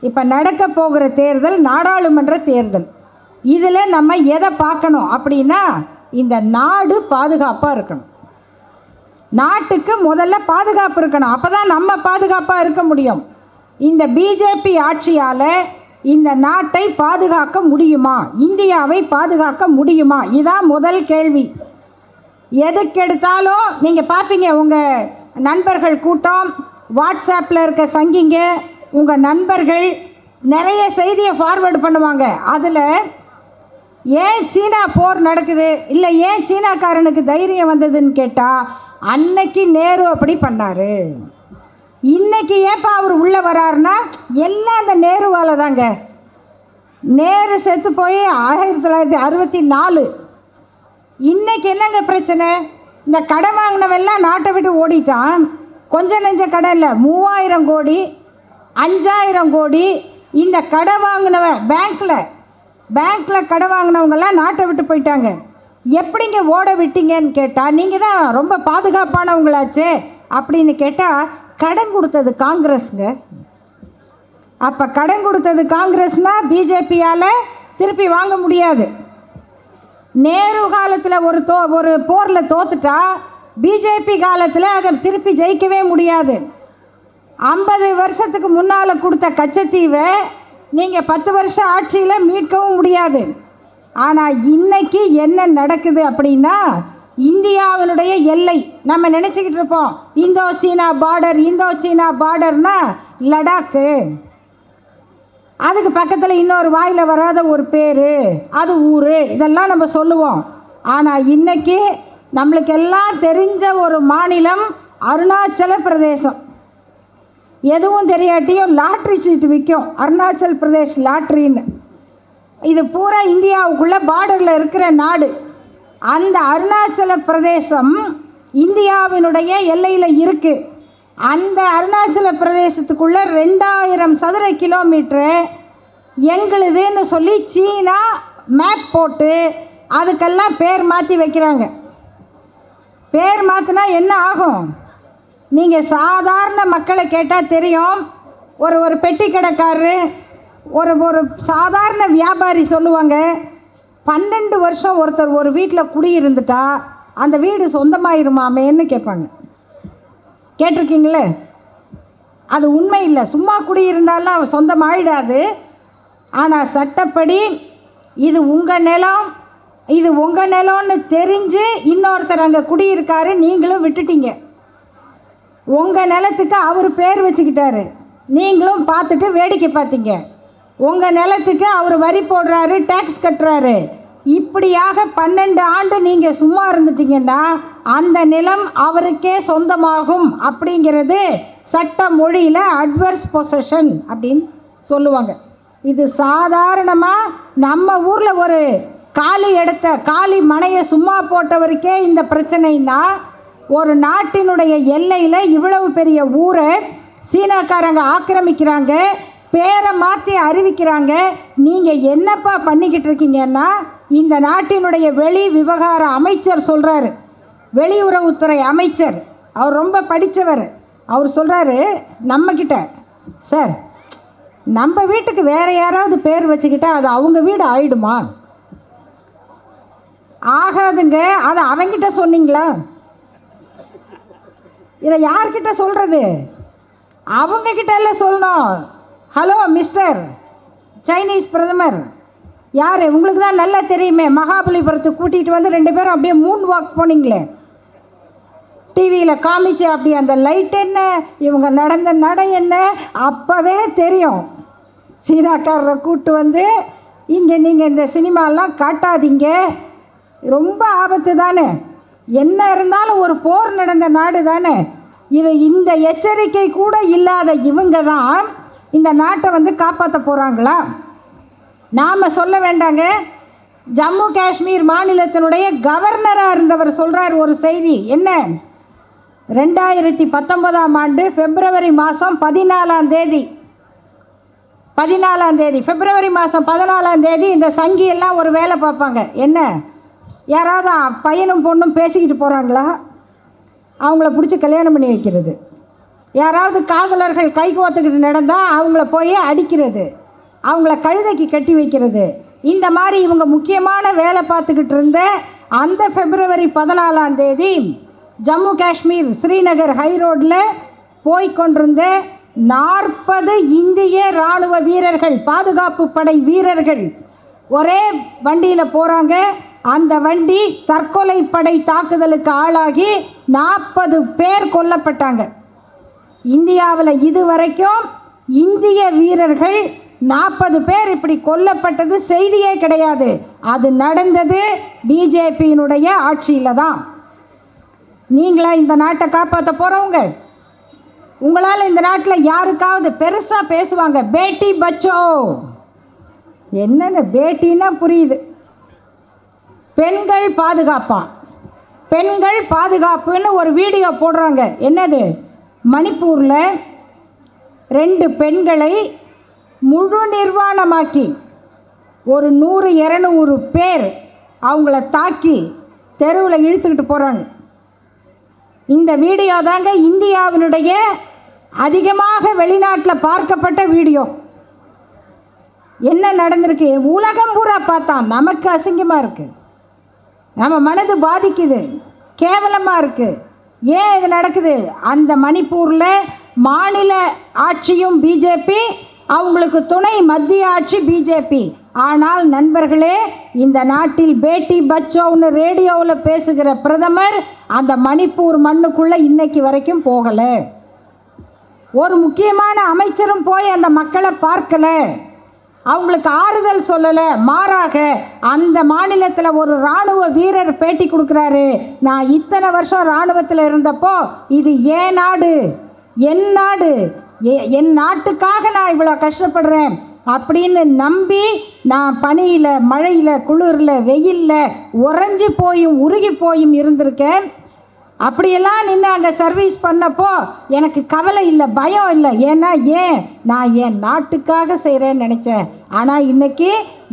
இப்போ நடக்க போகிற தேர்தல் நாடாளுமன்ற தேர்தல். இதில் நம்ம எதை பார்க்கணும் அப்படின்னா, இந்த நாடு பாதுகாப்பாக இருக்கணும். நாட்டுக்கு முதல்ல பாதுகாப்பு இருக்கணும், அப்போ தான் நம்ம பாதுகாப்பாக இருக்க முடியும். இந்த பிஜேபி ஆட்சியால் இந்த நாட்டை பாதுகாக்க முடியுமா, இந்தியாவை பாதுகாக்க முடியுமா? இதான் முதல் கேள்வி. எதுக்கெடுத்தாலும் நீங்கள் பார்ப்பீங்க, உங்கள் நண்பர்கள் கூட்டம், வாட்ஸ்அப்பில் இருக்க சங்கிங்க, உங்கள் நண்பர்கள் நிறைய செய்தியை ஃபார்வேர்டு பண்ணுவாங்க. அதில் ஏன் சீனா போர் நடக்குது, இல்லை ஏன் சீனாக்காரனுக்கு தைரியம் வந்ததுன்னு கேட்டால், அன்னைக்கு நேரு அப்படி பண்ணார், இன்னைக்கு ஏப்பா அவர் உள்ளே வராருன்னா எல்லாம் அந்த நேருவால் தாங்க. நேரு செத்து போய் 1964. இன்னைக்கு என்னங்க பிரச்சனை? இந்த கடன் வாங்கினவெல்லாம் நாட்டை விட்டு ஓடிட்டான். கொஞ்சம் நெஞ்ச கடன் இல்லை, 3000 கோடி 5000 கோடி. இந்த கடன் வாங்கினவன் பேங்க்கில் கடன் வாங்கினவங்கெல்லாம் நாட்டை விட்டு போயிட்டாங்க. எப்படிங்க ஓட விட்டீங்கன்னு கேட்டால், நீங்கள் தான் ரொம்ப பாதுகாப்பானவங்களாச்சே அப்படின்னு கேட்டால், கடன் கொடுத்தது காங்கிரஸுங்க. அப்போ கடன் கொடுத்தது காங்கிரஸ்னால் பிஜேபியால் திருப்பி வாங்க முடியாது. நேரு காலத்தில் ஒரு போரில் தோத்துட்டா பிஜேபி காலத்தில் அதை திருப்பி ஜெயிக்கவே முடியாது. 50 வருஷத்துக்கு முன்னால் கொடுத்த கச்சத்தீவை நீங்கள் 10 வருஷம் ஆட்சியில் மீட்கவும் முடியாது. ஆனால் இன்னைக்கு என்ன நடக்குது அப்படின்னா, இந்தியாவினுடைய எல்லை நம்ம நினச்சிக்கிட்டு இருப்போம், இந்தோ சீனா பார்டர்னா லடாக்கு, அதுக்கு பக்கத்தில் இன்னொரு வாயில் வராத ஒரு பேர், அது ஊர், இதெல்லாம் நம்ம சொல்லுவோம். ஆனால் இன்னைக்கு நம்மளுக்கு எல்லாம் தெரிஞ்ச ஒரு மாநிலம் அருணாச்சல பிரதேசம். எதுவும் தெரியாட்டியும் லாட்ரி சீட்டு விற்கும், அருணாச்சல் பிரதேஷ் லாட்ரின்னு. இது பூரா இந்தியாவுக்குள்ளே பார்டரில் இருக்கிற நாடு. அந்த அருணாச்சல பிரதேசம் இந்தியாவினுடைய எல்லையில் இருக்குது. அந்த அருணாச்சல பிரதேசத்துக்குள்ளே 2000 சதுர கிலோமீட்டரு எங்களுதுன்னு சொல்லி சீனா மேப் போட்டு அதுக்கெல்லாம் பேர் மாற்றி வைக்கிறாங்க. பேர் மாற்றினா என்ன ஆகும்? நீங்கள் சாதாரண மக்களை கேட்டால் தெரியும். ஒரு பெட்டி கடைக்காரரு, ஒரு சாதாரண வியாபாரி சொல்லுவாங்க, 12 வருஷம் ஒருத்தர் ஒரு வீட்டில் குடியிருந்துட்டா அந்த வீடு சொந்தமாயிருமாமேன்னு கேட்பாங்க. கேட்டிருக்கீங்களே? அது உண்மை இல்லை, சும்மா குடியிருந்தாலும் சொந்தமாயிடாது. ஆனால் சட்டப்படி இது உங்கள் நிலம், இது உங்கள் நிலம்னு தெரிஞ்சு இன்னொருத்தர் அங்கே குடியிருக்காரு, நீங்களும் விட்டுட்டீங்க. உங்கள் நிலத்துக்கு அவர் பேர் வச்சுக்கிட்டாரு, நீங்களும் பார்த்துட்டு வேடிக்கை பார்த்தீங்க. உங்கள் நிலத்துக்கு அவர் வரி போடுறாரு, டேக்ஸ் கட்டுறாரு. இப்படியாக 12 ஆண்டு நீங்கள் சும்மா இருந்துட்டீங்கன்னா அந்த நிலம் அவருக்கே சொந்தமாகும். அப்படிங்கிறது சட்ட மொழியில் அட்வர்ஸ் பொசஷன் அப்படின்னு சொல்லுவாங்க. இது சாதாரணமாக நம்ம ஊரில் ஒரு காலி மனையை சும்மா போட்டவருக்கே இந்த பிரச்சனைன்னா ஒரு நாட்டினுடைய எல்லையில் இவ்வளவு பெரிய ஊரை சீனாக்காரங்க ஆக்கிரமிக்கிறாங்க, பேரை மாற்றி அறிவிக்கிறாங்க. நீங்கள் என்னப்பா பண்ணிக்கிட்டு இருக்கீங்கன்னா, இந்த நாட்டினுடைய வெளி விவகார அமைச்சர் சொல்கிறாரு, வெளியுறவுத்துறை அமைச்சர், அவர் ரொம்ப படித்தவர். அவர் சொல்கிறாரு நம்மக்கிட்ட, சார் நம்ம வீட்டுக்கு வேறு யாராவது பேர் வச்சுக்கிட்டா அது அவங்க வீடு ஆயிடுமா? ஆகாதுங்க. அதை அவங்கிட்ட சொன்னீங்களா? இதை யார்கிட்ட சொல்கிறது? அவங்கக்கிட்ட எல்லாம் சொல்லணும். ஹலோ மிஸ்டர் சைனீஸ் பிரதமர், யார் உங்களுக்கு தான் நல்லா தெரியுமே, மகாபலிபுரத்துக்கு கூட்டிகிட்டு வந்து 2 பேரும் அப்படியே மூன் வாக் போனீங்களே, டிவியில் காமிச்சு, அப்படி அந்த லைட் என்ன, இவங்க நடந்த நடை என்ன, அப்போவே தெரியும். சீனாக்காரரை கூப்பிட்டு வந்து இங்கே நீங்கள் இந்த சினிமாலாம் காட்டாதீங்க, ரொம்ப ஆபத்து தானே, என்ன இருந்தாலும் ஒரு போர் நடந்த நாடு தானே. இந்த எச்சரிக்கை கூட இல்லாத இவங்க தான் இந்த நாட்டை வந்து காப்பாற்ற போகிறாங்களா? நாம் சொல்ல வேண்டாங்க. ஜம்மு காஷ்மீர் மாநிலத்தினுடைய கவர்னராக இருந்தவர் சொல்கிறார் ஒரு செய்தி. என்ன? 2019ஆம் ஆண்டு பிப்ரவரி மாதம் 14ஆம் தேதி, பிப்ரவரி மாதம் 14ஆம் தேதி இந்த சங்கியெல்லாம் ஒரு வேலை பார்ப்பாங்க. என்ன? யாராவது பையனும் பொண்ணும் பேசிக்கிட்டு போகிறாங்களா, அவங்கள பிடிச்சி கல்யாணம் பண்ணி வைக்கிறது. யாராவது காதலர்கள் கை கோத்துக்கிட்டு நடந்தால் அவங்கள போய் அடிக்கிறது, அவங்கள கழுதைக்கு கட்டி வைக்கிறது. இந்த மாதிரி இவங்க முக்கியமான வேலை பார்த்துக்கிட்டு இருந்த அந்த பிப்ரவரி 14ஆம் தேதி ஜம்மு காஷ்மீர் ஸ்ரீநகர் ஹைரோடில் போய்கொண்டிருந்த 40 இந்திய இராணுவ வீரர்கள், பாதுகாப்பு படை வீரர்கள் ஒரே வண்டியில் போகிறாங்க. அந்த வண்டி தற்கொலை படை தாக்குதலுக்கு ஆளாகி 40 பேர் கொல்லப்பட்டாங்க. இந்தியாவில் இதுவரைக்கும் இந்திய வீரர்கள் 40 பேர் இப்படி கொல்லப்பட்டது செய்தியே கிடையாது. அது நடந்தது பிஜேபியினுடைய ஆட்சியில் தான். நீங்களா இந்த நாட்டை காப்பாற்ற போகிறவங்க? உங்களால் இந்த நாட்டில் யாருக்காவது பெருசாக பேசுவாங்க, பேட்டி பச்சோ, என்னென்ன பேட்டின்னா புரியுது, பெண்கள் பாதுகாப்புன்னு ஒரு வீடியோ போடுறாங்க. என்னது? மணிப்பூரில் 2 பெண்களை முழு நிர்வாணமாக்கி ஒரு 100-200 பேர் அவங்கள தாக்கி தெருவில் இழுத்துக்கிட்டு போகிறாங்க. இந்த வீடியோ தாங்க இந்தியாவினுடைய அதிகமாக வெளிநாட்டில் பார்க்கப்பட்ட வீடியோ. என்ன நடந்திருக்கு? உலகம் பூரா பார்த்தா நமக்கு அசிங்கமாக இருக்குது, நம்ம மனது பாதிக்குது, கேவலமாக இருக்குது. ஏன் இது நடக்குது? அந்த மணிப்பூரில் மாநில ஆட்சியும் பிஜேபி, அவங்களுக்கு துணை மத்திய ஆட்சி பிஜேபி. ஆனால் நண்பர்களே, இந்த நாட்டில் பேட்டி பச்சோன்னு ரேடியோவில் பேசுகிற பிரதமர் அந்த மணிப்பூர் மண்ணுக்குள்ளே இன்னைக்கு வரைக்கும் போகலை. ஒரு முக்கியமான அமைச்சரும் போய் அந்த மக்களை பார்க்கலை, அவங்களுக்கு ஆறுதல் சொல்லலை. மாறாக அந்த மாநிலத்தில் ஒரு இராணுவ வீரர் பேட்டி கொடுக்குறாரு, நான் இத்தனை வருஷம் இராணுவத்தில் இருந்தப்போ இது ஏன் நாடு, என் நாடு, என் நாட்டுக்காக நான் இவ்வளோ கஷ்டப்படுறேன் அப்படின்னு நம்பி நான் பனியில், மழையில், குளிரில், வெயிலில் உறைஞ்சி போயும் உருகி போயும் இருந்திருக்கேன். அப்படியெல்லாம் நின்று அங்கே சர்வீஸ் பண்ணப்போ எனக்கு கவலை இல்லை, பயம் இல்லை. ஏன்னா நான் என் நாட்டுக்காக செய்கிறேன்னு நினச்சேன். ஆனால் இன்றைக்கி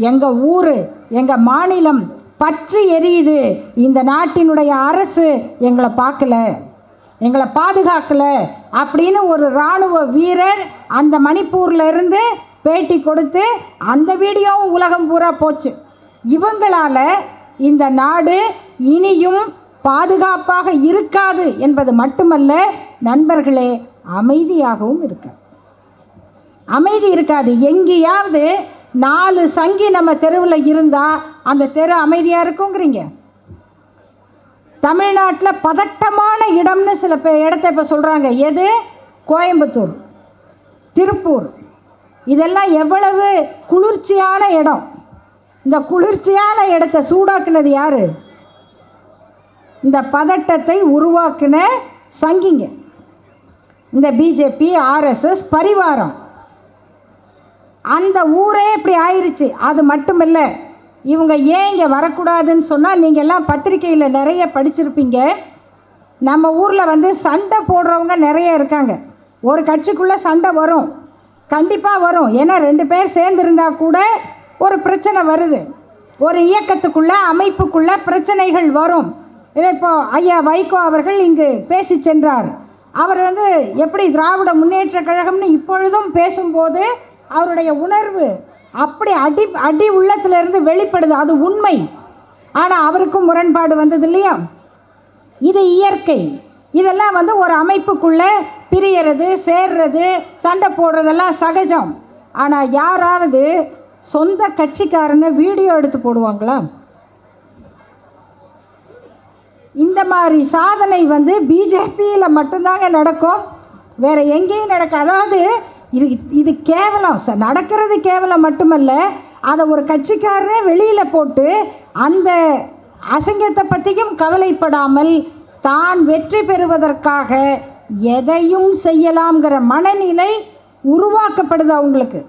எங்கள் ஊர், எங்கள் மாநிலம் பற்றி எரியுது. இந்த நாட்டினுடைய அரசு எங்களை பார்க்கல, எங்களை பாதுகாக்கலை அப்படின்னு ஒரு இராணுவ வீரர் அந்த மணிப்பூரில் இருந்து பேட்டி கொடுத்து அந்த வீடியோவும் உலகம் பூரா போச்சு. இவங்களால் இந்த நாடு இனியும் பாதுகாப்பாக இருக்காது என்பது மட்டுமல்ல நண்பர்களே, அமைதியாகவும் அமைதி இருக்காது. எங்கேயாவது 4 சங்கி நம்ம தெருவில் இருந்தால் அந்த தெரு அமைதியாக இருக்குங்கிறீங்க? தமிழ்நாட்டில் பதட்டமான இடம்னு சில இடத்த இப்போ சொல்கிறாங்க. எது? கோயம்புத்தூர், திருப்பூர், இதெல்லாம் எவ்வளவு குளிர்ச்சியான இடம். இந்த குளிர்ச்சியான இடத்தை சூடாக்குனது யார்? இந்த பதட்டத்தை உருவாக்குன சங்கிங்க, இந்த பிஜேபி, ஆர்எஸ்எஸ் பரிவாரம். அந்த ஊரே இப்படி ஆயிடுச்சு. அது மட்டுமில்லை, இவங்க ஏன் இங்கே வரக்கூடாதுன்னு சொன்னால், நீங்கள் எல்லாம் பத்திரிக்கையில் நிறைய படிச்சிருப்பீங்க. நம்ம ஊரில் வந்து சண்டை போடுறவங்க நிறைய இருக்காங்க. ஒரு கட்சிக்குள்ளே சண்டை வரும், கண்டிப்பாக வரும். ஏன்னா 2 பேர் சேர்ந்துருந்தா கூட ஒரு பிரச்சனை வருது. ஒரு இயக்கத்துக்குள்ளே அமைப்புக்குள்ளே பிரச்சனைகள் வரும். இதை இப்போ ஐயா வைகோ அவர்கள் இங்கு பேசி சென்றார். அவர் வந்து எப்படி திராவிட முன்னேற்ற கழகம்னு இப்பொழுதும் பேசும்போது அவருடைய உணர்வு அப்படி அடி உள்ளத்திலிருந்து வெளிப்படுது. அது உண்மை. ஆனால் அவருக்கும் முரண்பாடு வந்தது இல்லையா? இது இயற்கை. இதெல்லாம் வந்து ஒரு அமைப்புக்குள்ளே பிரியறது, சேர்றது, சண்டை போடுறதெல்லாம் சகஜம். ஆனால் யாராவது சொந்த கட்சிக்காரனை வீடியோ எடுத்து போடுவாங்களா? இந்த மாதிரி சாதனை வந்து பிஜேபியில் மட்டும்தாங்க நடக்கும், வேறு எங்கேயும் நடக்கும். அதாவது இது கேவலம், நடக்கிறது கேவலம் மட்டுமல்ல, அதை ஒரு கட்சிக்காரரே வெளியில் போட்டு அந்த அசிங்கத்தை பற்றியும் கவலைப்படாமல் தான் வெற்றி பெறுவதற்காக எதையும் செய்யலாம்ங்கிற மனநிலை உருவாக்கப்படுது அவங்களுக்கு.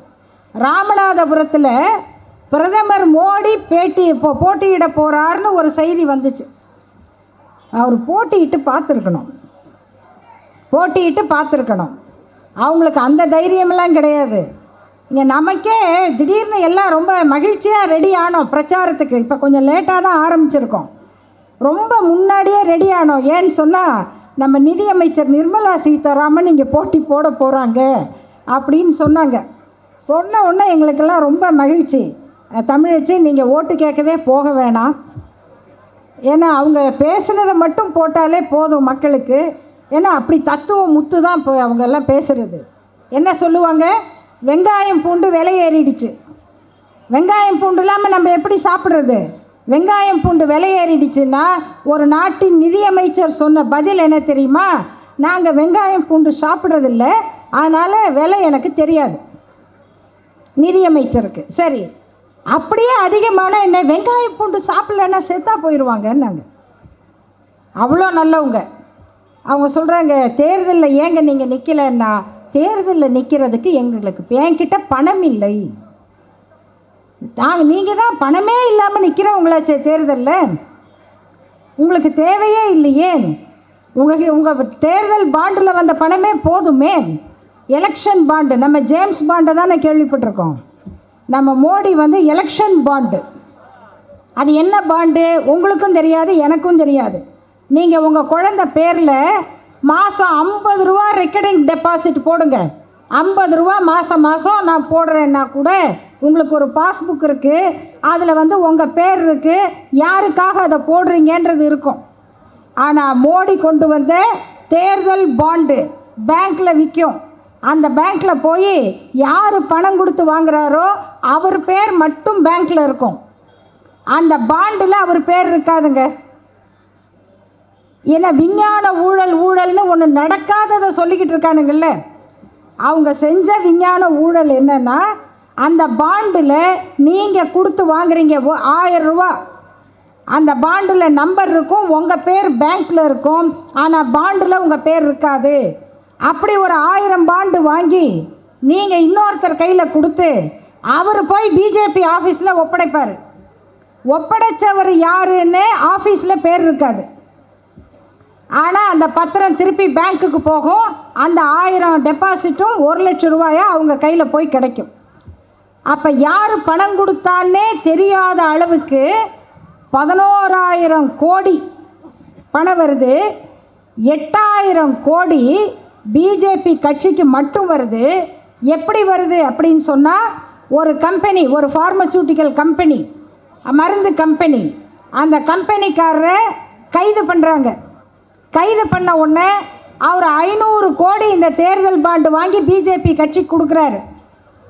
ராமநாதபுரத்தில் பிரதமர் மோடி போட்டியிட போகிறாருன்னு ஒரு செய்தி வந்துச்சு. அவர் போட்டியிட்டு பார்த்துருக்கணும். அவங்களுக்கு அந்த தைரியமெல்லாம் கிடையாது. இங்கே நமக்கே திடீர்னு எல்லாம் ரொம்ப மகிழ்ச்சியாக ரெடி ஆனோம் பிரச்சாரத்துக்கு. இப்போ கொஞ்சம் லேட்டாக தான் ஆரம்பிச்சிருக்கோம். ரொம்ப முன்னாடியே ரெடி ஆனோம். ஏன்னு சொன்னால், நம்ம நிதியமைச்சர் நிர்மலா சீதாராமன் இங்கே போட்டி போட போகிறாங்க அப்படின்னு சொன்னாங்க. சொன்ன உடனே எங்களுக்கெல்லாம் ரொம்ப மகிழ்ச்சி. தமிழச்சி, நீங்கள் ஓட்டு கேட்கவே போக வேணாம், ஏன்னா அவங்க பேசுனதை மட்டும் போட்டாலே போதும் மக்களுக்கு. ஏன்னா அப்படி தத்துவம் முத்து தான் இப்போ அவங்க எல்லாம் பேசுகிறது. என்ன சொல்லுவாங்க? வெங்காயம் பூண்டு விலை ஏறிடுச்சு. வெங்காயம் பூண்டு இல்லாமல் நம்ம எப்படி சாப்பிட்றது? வெங்காயம் பூண்டு விலை ஏறிடுச்சுன்னா ஒரு நாட்டின் நிதியமைச்சர் சொன்ன பதில் என்ன தெரியுமா? நாங்கள் வெங்காயம் பூண்டு சாப்பிட்றதில்ல, அதனால் விலை எனக்கு தெரியாது. நிதியமைச்சருக்கு சரி, அப்படியே அதிகமான என்ன வெங்காயம் பூண்டு சாப்பிட்லன்னா செத்தா போயிடுவாங்கன்னாங்க. அவ்வளோ நல்லவங்க. அவங்க சொல்கிறாங்க, தேர்தலில் ஏங்க நீங்கள் நிற்கலைன்னா, தேர்தலில் நிற்கிறதுக்கு என்கிட்ட பணம் இல்லை. நீங்கள் தான் பணமே இல்லாமல் நிற்கிறவங்களாச்சே தேர்தலில், உங்களுக்கு தேவையே இல்லையே. உங்கள் தேர்தல் பாண்டில் வந்த பணமே போதுமே. எலெக்ஷன் பாண்டு, நம்ம ஜேம்ஸ் பாண்டை தானே கேள்விப்பட்டிருக்கோம். நம்ம மோடி வந்து எலெக்ஷன் பாண்டு. அது என்ன பாண்டு உங்களுக்கும் தெரியாது, எனக்கும் தெரியாது. நீங்கள் உங்கள் குழந்தை பேரில் மாதம் 50 ரூபா ரெக்கரிங் டெபாசிட் போடுங்க. 50 ரூபா மாதம் நான் போடுறேன்னா கூட உங்களுக்கு ஒரு பாஸ்புக் இருக்குது, அதில் வந்து உங்கள் பேர் இருக்குது, யாருக்காக அதை போடுறீங்கன்றது இருக்கும். ஆனால் மோடி கொண்டு வந்த தேர்தல் பாண்டு பேங்க்கில் விற்கும். அந்த பேங்க்கில் போய் யார் பணம் கொடுத்து வாங்குறாரோ அவர் பேர் மட்டும் பேங்க்கில் இருக்கும். அந்த பாண்டில் அவர் பேர் இருக்காதுங்க. ஏன்னா விஞ்ஞான ஊழல்னு ஒன்று நடக்காததை சொல்லிக்கிட்டு இருக்கானுங்கள்ல. அவங்க செஞ்ச விஞ்ஞான ஊழல் என்னன்னா, அந்த பாண்டில் நீங்கள் கொடுத்து வாங்குறீங்க 1000 ரூபா, அந்த பாண்டில் நம்பர் இருக்கும், உங்கள் பேர் பேங்க்கில் இருக்கும், ஆனால் பாண்டில் உங்கள் பேர் இருக்காது. அப்படி ஒரு 1000 பாண்டு வாங்கி நீங்கள் இன்னொருத்தர் கையில் கொடுத்து அவர் போய் பிஜேபி ஆஃபீஸில் ஒப்படைப்பார். ஒப்படைச்சவர் யாருன்னு ஆஃபீஸில் பேர் இருக்காது. ஆனால் அந்த பத்திரம் திருப்பி பேங்க்குக்கு போகும். அந்த 1000 டெபாசிட்டும் 1 லட்சம் ரூபாயா அவங்க கையில் போய் கிடைக்கும். அப்போ யார் பணம் கொடுத்தான்னே தெரியாத அளவுக்கு 11,000 கோடி பணம் வருது. 8,000 கோடி பிஜேபி கட்சிக்கு மட்டும் வருது. எப்படி வருது அப்படின்னு சொன்னால், ஒரு கம்பெனி, ஒரு ஃபார்மசூட்டிக்கல் கம்பெனி, மருந்து கம்பெனி, அந்த கம்பெனிக்காரரை கைது பண்ணுறாங்க. கைது பண்ண உடனே அவர் 500 கோடி இந்த தேர்தல் பாண்டு வாங்கி பிஜேபி கட்சிக்கு கொடுக்குறாரு.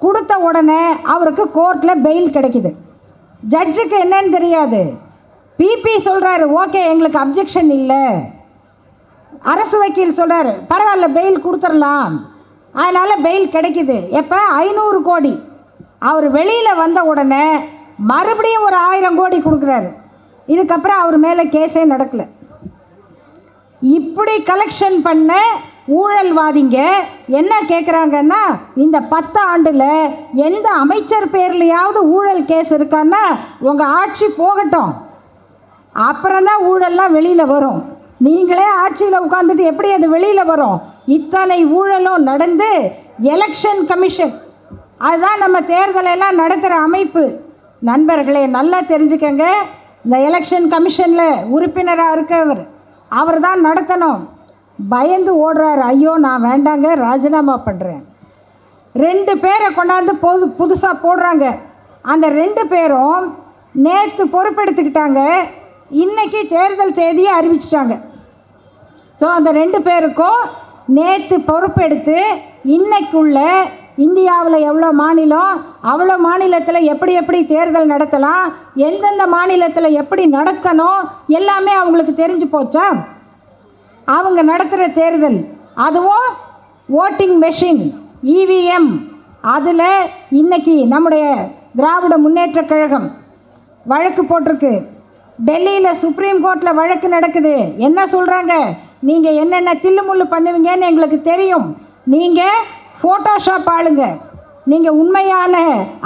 கொடுத்த உடனே அவருக்கு கோர்ட்டில் பெயில் கிடைக்குது. ஜட்ஜுக்கு என்னன்னு தெரியாது. பிபி சொல்கிறாரு, ஓகே எங்களுக்கு அப்ஜெக்ஷன் இல்லை. அரசு வக்கீல் சொல்கிறாரு, பரவாயில்ல பெயில் கொடுத்துடலாம். அதனால் பெயில் கிடைக்குது. எப்போ? 500 கோடி. அவர் வெளியில் வந்த உடனே மறுபடியும் ஒரு 1000 கோடி கொடுக்குறாரு. இதுக்கப்புறம் அவர் மேலே கேஸே நடக்கலை. இப்படி கலெக்ஷன் பண்ண ஊழல்வாதிங்க என்ன கேட்குறாங்கன்னா, இந்த 10 ஆண்டில் எந்த அமைச்சர் பேர்லையாவது ஊழல் கேஸ் இருக்கான்னா உங்கள் ஆட்சி போகட்டும், அப்புறம்தான் ஊழல்லாம் வெளியில் வரும். நீங்களே ஆட்சியில் உட்காந்துட்டு எப்படி அது வெளியில் வரும்? இத்தனை ஊழலும் நடந்து எலெக்ஷன் கமிஷன், அதுதான் நம்ம தேர்தலெல்லாம் நடத்துகிற அமைப்பு. நண்பர்களே, நல்லா தெரிஞ்சுக்கங்க, இந்த எலெக்ஷன் கமிஷனில் உறுப்பினராக இருக்கவர் அவர் தான் நடத்தணும். பயந்து ஓடுறாரு, ஐயோ நான் வேண்டாங்க ராஜினாமா பண்ணுறேன். 2 பேரை கொண்டாந்து புதுசாக போடுறாங்க. அந்த 2 பேரும் நேற்று பொறுப்பெடுத்துக்கிட்டாங்க, இன்னைக்கு தேர்தல் தேதியை அறிவிச்சிட்டாங்க. ஸோ அந்த 2 பேருக்கும் நேற்று பொறுப்பெடுத்து இன்னைக்குள்ள இந்தியாவில் எவ்வளோ மாநிலம், அவ்வளோ மாநிலத்தில் எப்படி எப்படி தேர்தல் நடத்தலாம், எந்தெந்த மாநிலத்தில் எப்படி நடத்தணும் எல்லாமே அவங்களுக்கு தெரிஞ்சு போச்சா? அவங்க நடத்துகிற தேர்தல், அதுவும் ஓட்டிங் மெஷின் இவிஎம், அதில் இன்னைக்கு நம்முடைய திராவிட முன்னேற்ற கழகம் வழக்கு போட்டிருக்கு. டெல்லியில் சுப்ரீம் கோர்ட்டில் வழக்கு நடக்குது. என்ன சொல்கிறாங்க? நீங்கள் என்னென்ன தில்லுமுள்ளு பண்ணுவீங்கன்னு எங்களுக்கு தெரியும், நீங்கள் ஃபோட்டோஷாப் ஆளுங்க, நீங்கள் உண்மையான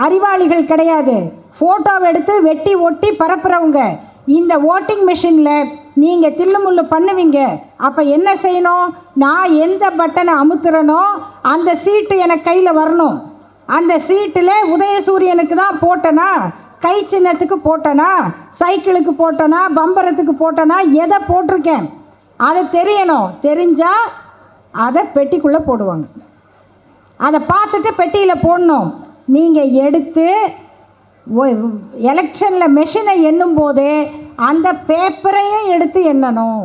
அறிவாளிகள் கிடையாது, ஃபோட்டோவை எடுத்து வெட்டி ஒட்டி பரப்புறவங்க. இந்த ஓட்டிங் மிஷினில் நீங்கள் தில்லுமுள்ளு பண்ணுவீங்க. அப்போ என்ன செய்யணும்? நான் எந்த பட்டனை அமுத்துறனோ அந்த சீட்டு எனக்கு கையில் வரணும். அந்த சீட்டில் உதயசூரியனுக்கு தான் போட்டனா, கை சின்னத்துக்கு போட்டனா, சைக்கிளுக்கு போட்டனா, பம்பரத்துக்கு போட்டனா, எதை போட்டிருக்கேன் அதை தெரியணும். தெரிஞ்சால் அதை பெட்டிக்குள்ளே போடுவாங்க. அதை பார்த்துட்டு பெட்டியில் போடணும். நீங்கள் எடுத்து எலெக்ஷனில் மெஷினை எண்ணும் போது அந்த பேப்பரையும் எடுத்து எண்ணணும்.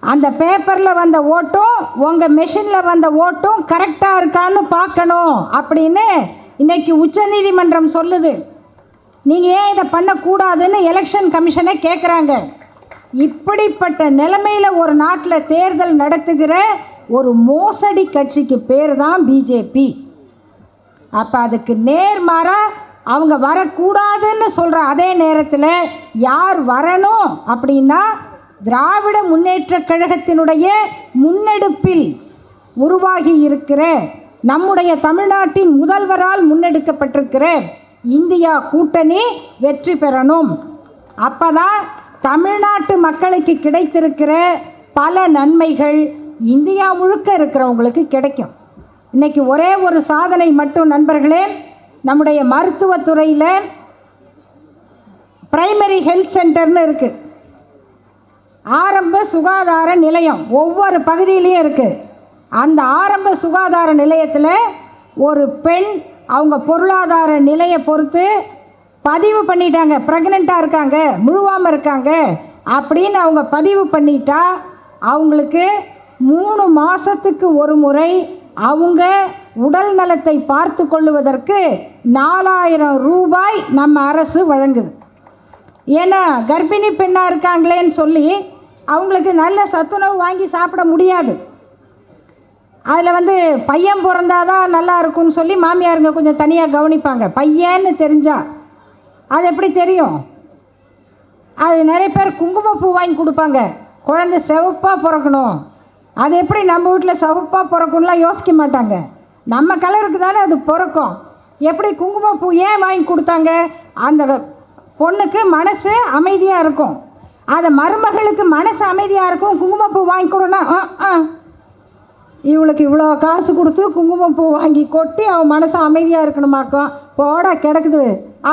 அந்த பேப்பரில் வந்த ஓட்டும் உங்கள் மெஷினில் வந்த ஓட்டும் கரெக்டாக இருக்கான்னு பார்க்கணும் அப்படின்னு இன்னைக்கு உச்சநீதிமன்றம் சொல்லுது. நீங்கள் ஏன் இதை பண்ணக்கூடாதுன்னு எலெக்ஷன் கமிஷனை கேட்குறாங்க. இப்படிப்பட்ட நிலைமையில் ஒரு நாட்டில் தேர்தல் நடத்துகிற ஒரு மோசடி கட்சிக்கு பேர் தான் பிஜேபி. அப்போ அதுக்கு நேர்மாறாக அவங்க வரக்கூடாதுன்னு சொல்கிற அதே நேரத்தில் யார் வரணும் அப்படின்னா, திராவிட முன்னேற்ற கழகத்தினுடைய முன்னெடுப்பில் உருவாகி இருக்கிற நம்முடைய தமிழ்நாட்டின் முதல்வரால் முன்னெடுக்கப்பட்டிருக்கிற இந்தியா கூட்டணி வெற்றி பெறணும். அப்போ தான் தமிழ்நாட்டு மக்களுக்கு கிடைத்திருக்கிற பல நன்மைகள் இந்தியா முழுக்க இருக்கிறவங்களுக்கு கிடைக்கும். இன்றைக்கி ஒரே ஒரு சாதனை மட்டும் நண்பர்களே, நம்முடைய மருத்துவத்துறையில் பிரைமரி ஹெல்த் சென்டர்னு இருக்குது, ஆரம்ப சுகாதார நிலையம் ஒவ்வொரு பகுதியிலையும் இருக்குது. அந்த ஆரம்ப சுகாதார நிலையத்தில் ஒரு பெண் அவங்க பொருளாதார நிலையை பொறுத்து பதிவு பண்ணிட்டாங்க, ப்ரெக்னெண்ட்டாக இருக்காங்க, முழுவாமல் இருக்காங்க அப்படின்னு அவங்க பதிவு பண்ணிட்டா அவங்களுக்கு 3 மாதத்துக்கு ஒரு முறை அவங்க உடல் நலத்தை பார்த்து கொள்ளுவதற்கு 4000 ரூபாய் நம்ம அரசு வழங்குது. ஏன்னா கர்ப்பிணி பெண்ணாக இருக்காங்களேன்னு சொல்லி அவங்களுக்கு நல்ல சத்துணவு வாங்கி சாப்பிட முடியாது. அதில் பையன் பிறந்தாதான் நல்லா இருக்கும்னு சொல்லி மாமியாருங்க கொஞ்சம் தனியாக கவனிப்பாங்க. பையன்னு தெரிஞ்சால் அது எப்படி தெரியும்? அது நிறைய பேர் குங்குமப்பூ வாங்கி கொடுப்பாங்க, குழந்தை சிவப்பாக பிறக்கணும். அது எப்படி நம்ம வீட்டில் சிவப்பாக பிறக்கணும்லாம் யோசிக்க மாட்டாங்க, நம்ம கலருக்கு தானே அது பிறக்கும். எப்படி குங்குமப்பூ ஏன் வாங்கி கொடுத்தாங்க? அந்த பொண்ணுக்கு மனசு அமைதியாக இருக்கும், அது மருமகளுக்கு மனசு அமைதியாக இருக்கும். குங்குமப்பூ வாங்கி கொடுனா இவளுக்கு இவ்வளோ காசு கொடுத்து குங்குமப்பூ வாங்கி கொட்டி அவன் மனசு அமைதியாக இருக்கணுமாக்கும், போடா கிடக்குது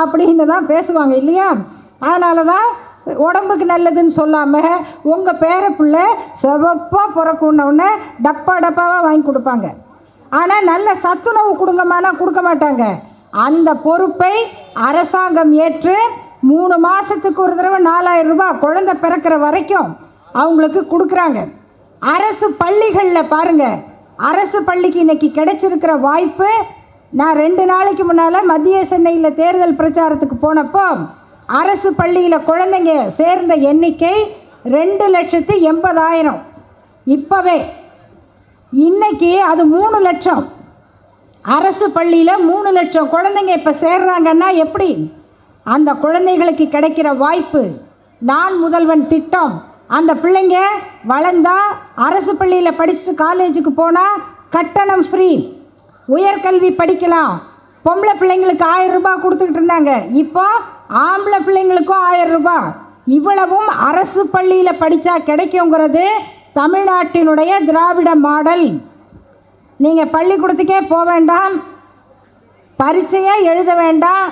அப்படின்னு தான் பேசுவாங்க இல்லையா? அதனால தான் உடம்புக்கு நல்லதுன்னு சொல்லாமல் உங்கள் பேரப்பிள்ளை சிவப்பாக பிறக்குன்னொன்னே டப்பா டப்பாவாக வாங்கி கொடுப்பாங்க. ஆனால் நல்ல சத்துணவு கொடுங்கம்மானா கொடுக்க மாட்டாங்க. அந்த பொறுப்பை அரசாங்கம் ஏற்று 3 மாதத்துக்கு ஒரு தடவை 4000 ரூபாய் குழந்தை பிறக்கிற வரைக்கும் அவங்களுக்கு கொடுக்குறாங்க. அரசு பள்ளிகளில் பாருங்கள், அரசு பள்ளிக்கு இன்றைக்கி கிடைச்சிருக்கிற வாய்ப்பு. நான் 2 நாளைக்கு முன்னால் மத்திய சென்னையில் தேர்தல் பிரச்சாரத்துக்கு போனப்போ அரசு பள்ளியில் குழந்தைங்க சேர்ந்த எண்ணிக்கை 2,80,000. இப்போவே இன்னைக்கு அது 3 லட்சம். அரசு பள்ளியில் 3 லட்சம் குழந்தைங்க இப்போ சேர்றாங்கன்னா எப்படி? அந்த குழந்தைகளுக்கு கிடைக்கிற வாய்ப்பு, நான் முதல்வன் திட்டம், அந்த பிள்ளைங்க வளர்ந்தா அரசு பள்ளியில் படிச்சுட்டு காலேஜுக்கு போனால் கட்டணம் ஃப்ரீ, உயர்கல்வி படிக்கலாம். பொம்பளை பிள்ளைங்களுக்கு 1000 ரூபாய் கொடுத்துக்கிட்டு இருந்தாங்க, இப்போ ஆம்பளை பிள்ளைங்களுக்கும் 1000 ரூபாய். இவ்வளவும் அரசு பள்ளியில் படித்தா கிடைக்குங்கிறது தமிழ்நாட்டினுடைய திராவிட மாடல். நீங்கள் பள்ளிக்கூடத்துக்கே போக வேண்டாம், பரீட்சையே எழுத வேண்டாம்,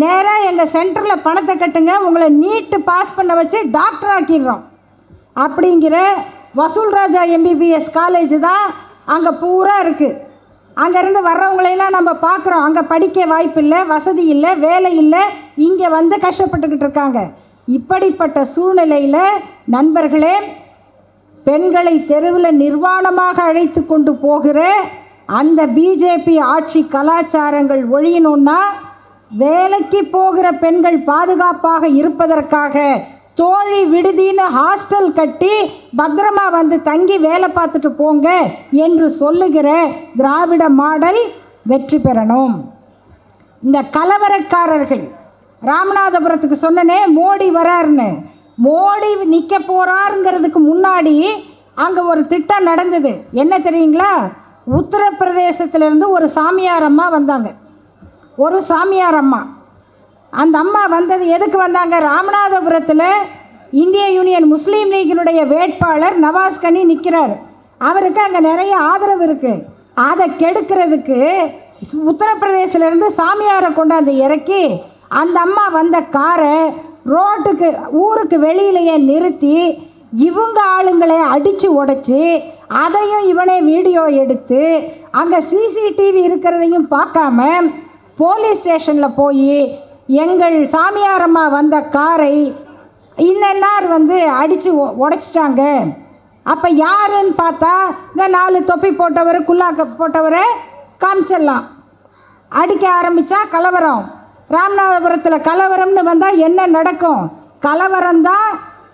நேராக எங்கள் சென்டரில் பணத்தை கட்டுங்க, உங்களை நீட்டு பாஸ் பண்ண வச்சு டாக்டர் ஆக்கிடுறோம் அப்படிங்கிற வசூல் ராஜா எம்பிபிஎஸ் காலேஜ் தான் அங்கே பூரா இருக்குது. அங்கேருந்து வர்றவங்களையெல்லாம் நம்ம பார்க்குறோம். அங்கே படிக்க வாய்ப்பு இல்லை, வசதி இல்லை, வேலை இல்லை, இங்கே வந்து கஷ்டப்பட்டுக்கிட்டு இருக்காங்க. இப்படிப்பட்ட சூழ்நிலையில் நண்பர்களே, பெண்களை தெருவில் நிர்வாணமாக அழைத்து கொண்டு போகிற அந்த பிஜேபி ஆட்சி கலாச்சாரங்கள் ஒழியணும்னா வேலைக்கு போகிற பெண்கள் பாதுகாப்பாக இருப்பதற்காக தோழி விடுதின்னு ஹாஸ்டல் கட்டி பத்திரமா வந்து தங்கி வேலை பார்த்துட்டு போங்க என்று சொல்லுகிற திராவிட மாடல் வெற்றி பெறணும். இந்த கலவரக்காரர்கள் ராமநாதபுரத்துக்கு சொன்னனே மோடி வராருன்னு, மோடி நிற்க போகிறாருங்கிறதுக்கு முன்னாடி அங்கே ஒரு திட்டம் நடந்தது. என்ன தெரியுங்களா? உத்தரப்பிரதேசத்திலேருந்து ஒரு சாமியார் அம்மா வந்தாங்க. ஒரு சாமியார் அம்மா, அந்த அம்மா வந்தது எதுக்கு வந்தாங்க? ராமநாதபுரத்தில் இந்திய யூனியன் முஸ்லீம் லீக்கினுடைய வேட்பாளர் நவாஸ் கனி நிற்கிறார். அவருக்கு அங்கே நிறைய ஆதரவு இருக்குது. அதை கெடுக்கிறதுக்கு உத்தரப்பிரதேசிலேருந்து சாமியாரை கொண்டாந்து இறக்கி அந்த அம்மா வந்த காரை ரோட்டுக்கு ஊருக்கு வெளியிலேயே நிறுத்தி இவங்க ஆளுங்களை அடித்து உடைச்சி அதையும் இவனே வீடியோ எடுத்து அங்கே சிசிடிவி இருக்கிறதையும் பார்க்காம போலீஸ் ஸ்டேஷனில் போய் எங்கள் சாமியாரம்மா வந்த காரை இன்னென்னார் வந்து அடித்து உடைச்சிட்டாங்க. அப்போ யாருன்னு பார்த்தா இந்த 4 தொப்பி போட்டவர் குல்லாக்க போட்டவரை காமிச்சிடலாம். அடிக்க ஆரம்பித்தா கலவரம். ராமநாதபுரத்தில் கலவரம்னு வந்தால் என்ன நடக்கும்? கலவரம்தான்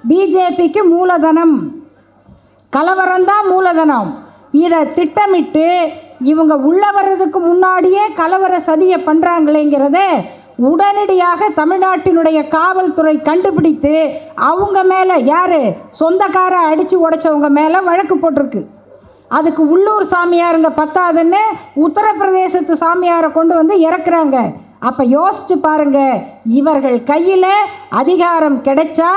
பிஜேபிக்கு மூலதனம், கலவரம்தான் மூலதனம். இதை திட்டமிட்டு இவங்க உள்ள வர்றதுக்கு முன்னாடியே கலவர சதியை பண்ணுறாங்களேங்கிறத உடனடியாக தமிழ்நாட்டினுடைய காவல்துறை கண்டுபிடித்து அவங்க மேலே, யார் சொந்தக்கார அடித்து உடைச்சவங்க மேலே வழக்கு போட்டிருக்கு. அதுக்கு உள்ளூர் சாமியாருங்க பத்தாதுன்னு உத்தரப்பிரதேசத்து சாமியாரை கொண்டு வந்து இறக்குறாங்க. அப்போ யோசிச்சு பாருங்க, இவர்கள் கையில் அதிகாரம் கிடைச்சா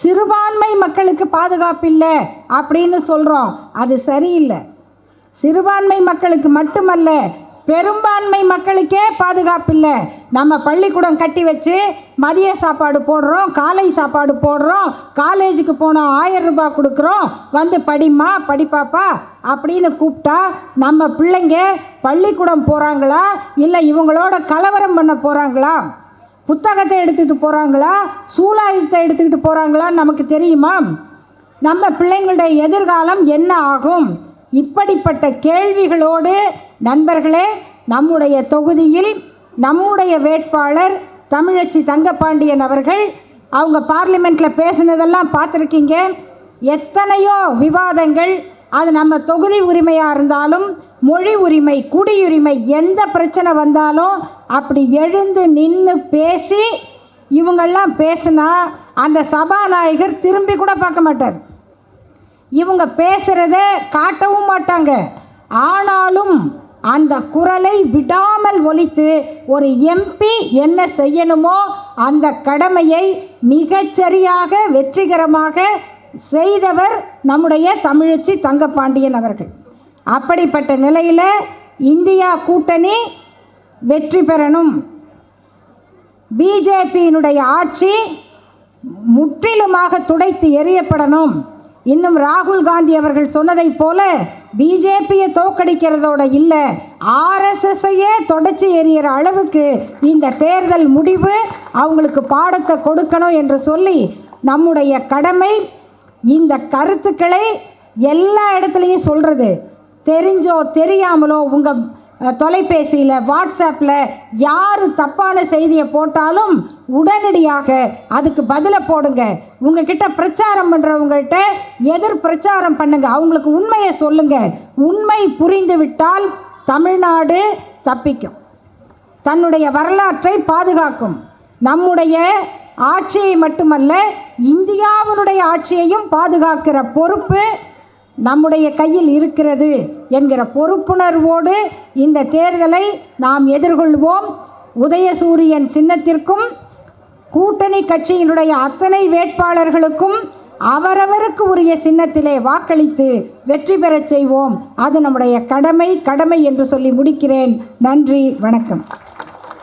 சிறுபான்மை மக்களுக்கு பாதுகாப்பு இல்லை அப்படின்னு சொல்கிறோம். அது சரியில்லை. சிறுபான்மை மக்களுக்கு மட்டுமல்ல, பெரும்பான்மை மக்களுக்கே பாதுகாப்பு இல்லை. நம்ம பள்ளிக்கூடம் கட்டி வச்சு மதிய சாப்பாடு போடுறோம், காலை சாப்பாடு போடுறோம், காலேஜுக்கு போனால் 1000 ரூபாய் கொடுக்குறோம், வந்து படிம்மா படிப்பாப்பா அப்படின்னு கூப்பிட்டா நம்ம பிள்ளைங்க பள்ளிக்கூடம் போகிறாங்களா இல்லை இவங்களோட கலவரம் பண்ண போகிறாங்களா? புத்தகத்தை எடுத்துக்கிட்டு போகிறாங்களா, சூலாயுதத்தை எடுத்துக்கிட்டு போகிறாங்களான்னு நமக்கு தெரியுமா? நம்ம பிள்ளைங்களுடைய எதிர்காலம் என்ன ஆகும்? இப்படிப்பட்ட கேள்விகளோடு நண்பர்களே, நம்முடைய தொகுதியில் நம்முடைய வேட்பாளர் தமிழச்சி தங்கப்பாண்டியன் அவர்கள் அவங்க பார்லிமெண்ட்டில் பேசினதெல்லாம் பார்த்துருக்கீங்க. எத்தனையோ விவாதங்கள், அது நம்ம தொகுதி உரிமையாக இருந்தாலும் மொழி உரிமை, குடியுரிமை, எந்த பிரச்சனை வந்தாலும் அப்படி எழுந்து நின்று பேசி இவங்கெல்லாம் பேசினா அந்த சபாநாயகர் திரும்பி கூட பார்க்க மாட்டார். இவங்க பேசுகிறத காட்டவும் மாட்டாங்க. ஆனாலும் அந்த குரலை விடாமல் ஒலித்து ஒரு எம்பி என்ன செய்யணுமோ அந்த கடமையை மிகச்சரியாக வெற்றிகரமாக செய்தவர் நம்முடைய தமிழச்சி தங்கப்பாண்டியன் அவர்கள். அப்படிப்பட்ட நிலையில் இந்தியா கூட்டணி வெற்றி பெறணும், பிஜேபியினுடைய ஆட்சி முற்றிலுமாக துடைத்து எறியப்படணும். இன்னும் ராகுல் காந்தி அவர்கள் சொன்னதை போல பிஜேபியை தோற்கடிக்கிறதோட இல்லை, ஆர்எஸ்எஸ்ஸையே தொடச்சி எறிகிற அளவுக்கு இந்த தேர்தல் முடிவு அவங்களுக்கு பாடத்தை கொடுக்கணும் என்று சொல்லி நம்முடைய கடமை இந்த கருத்துக்களை எல்லா இடத்துலையும் சொல்கிறது. தெரிஞ்சோ தெரியாமலோ உங்கள் தொலைபேசியில், வாட்ஸ்அப்பில் யார் தப்பான செய்தியை போட்டாலும் உடனடியாக அதுக்கு பதிலை போடுங்க. உங்ககிட்ட பிரச்சாரம் பண்ணுறவங்கள்ட்ட எதிர் பிரச்சாரம் பண்ணுங்க, அவங்களுக்கு உண்மையை சொல்லுங்க. உண்மை புரிந்து விட்டால் தமிழ்நாடு தப்பிக்கும், தன்னுடைய வரலாற்றை பாதுகாக்கும். நம்முடைய ஆட்சியை மட்டுமல்ல இந்தியாவினுடைய ஆட்சியையும் பாதுகாக்கிற பொறுப்பு நம்முடைய கையில் இருக்கிறது என்கிற பொறுப்புணர்வோடு இந்த தேர்தலை நாம் எதிர்கொள்வோம். உதயசூரியன் சின்னத்திற்கும் கூட்டணி கட்சியினுடைய அத்தனை வேட்பாளர்களுக்கும் அவரவருக்கு உரிய சின்னத்திலே வாக்களித்து வெற்றி பெறச் செய்வோம். அது நம்முடைய கடமை என்று சொல்லி முடிக்கிறேன். நன்றி, வணக்கம்.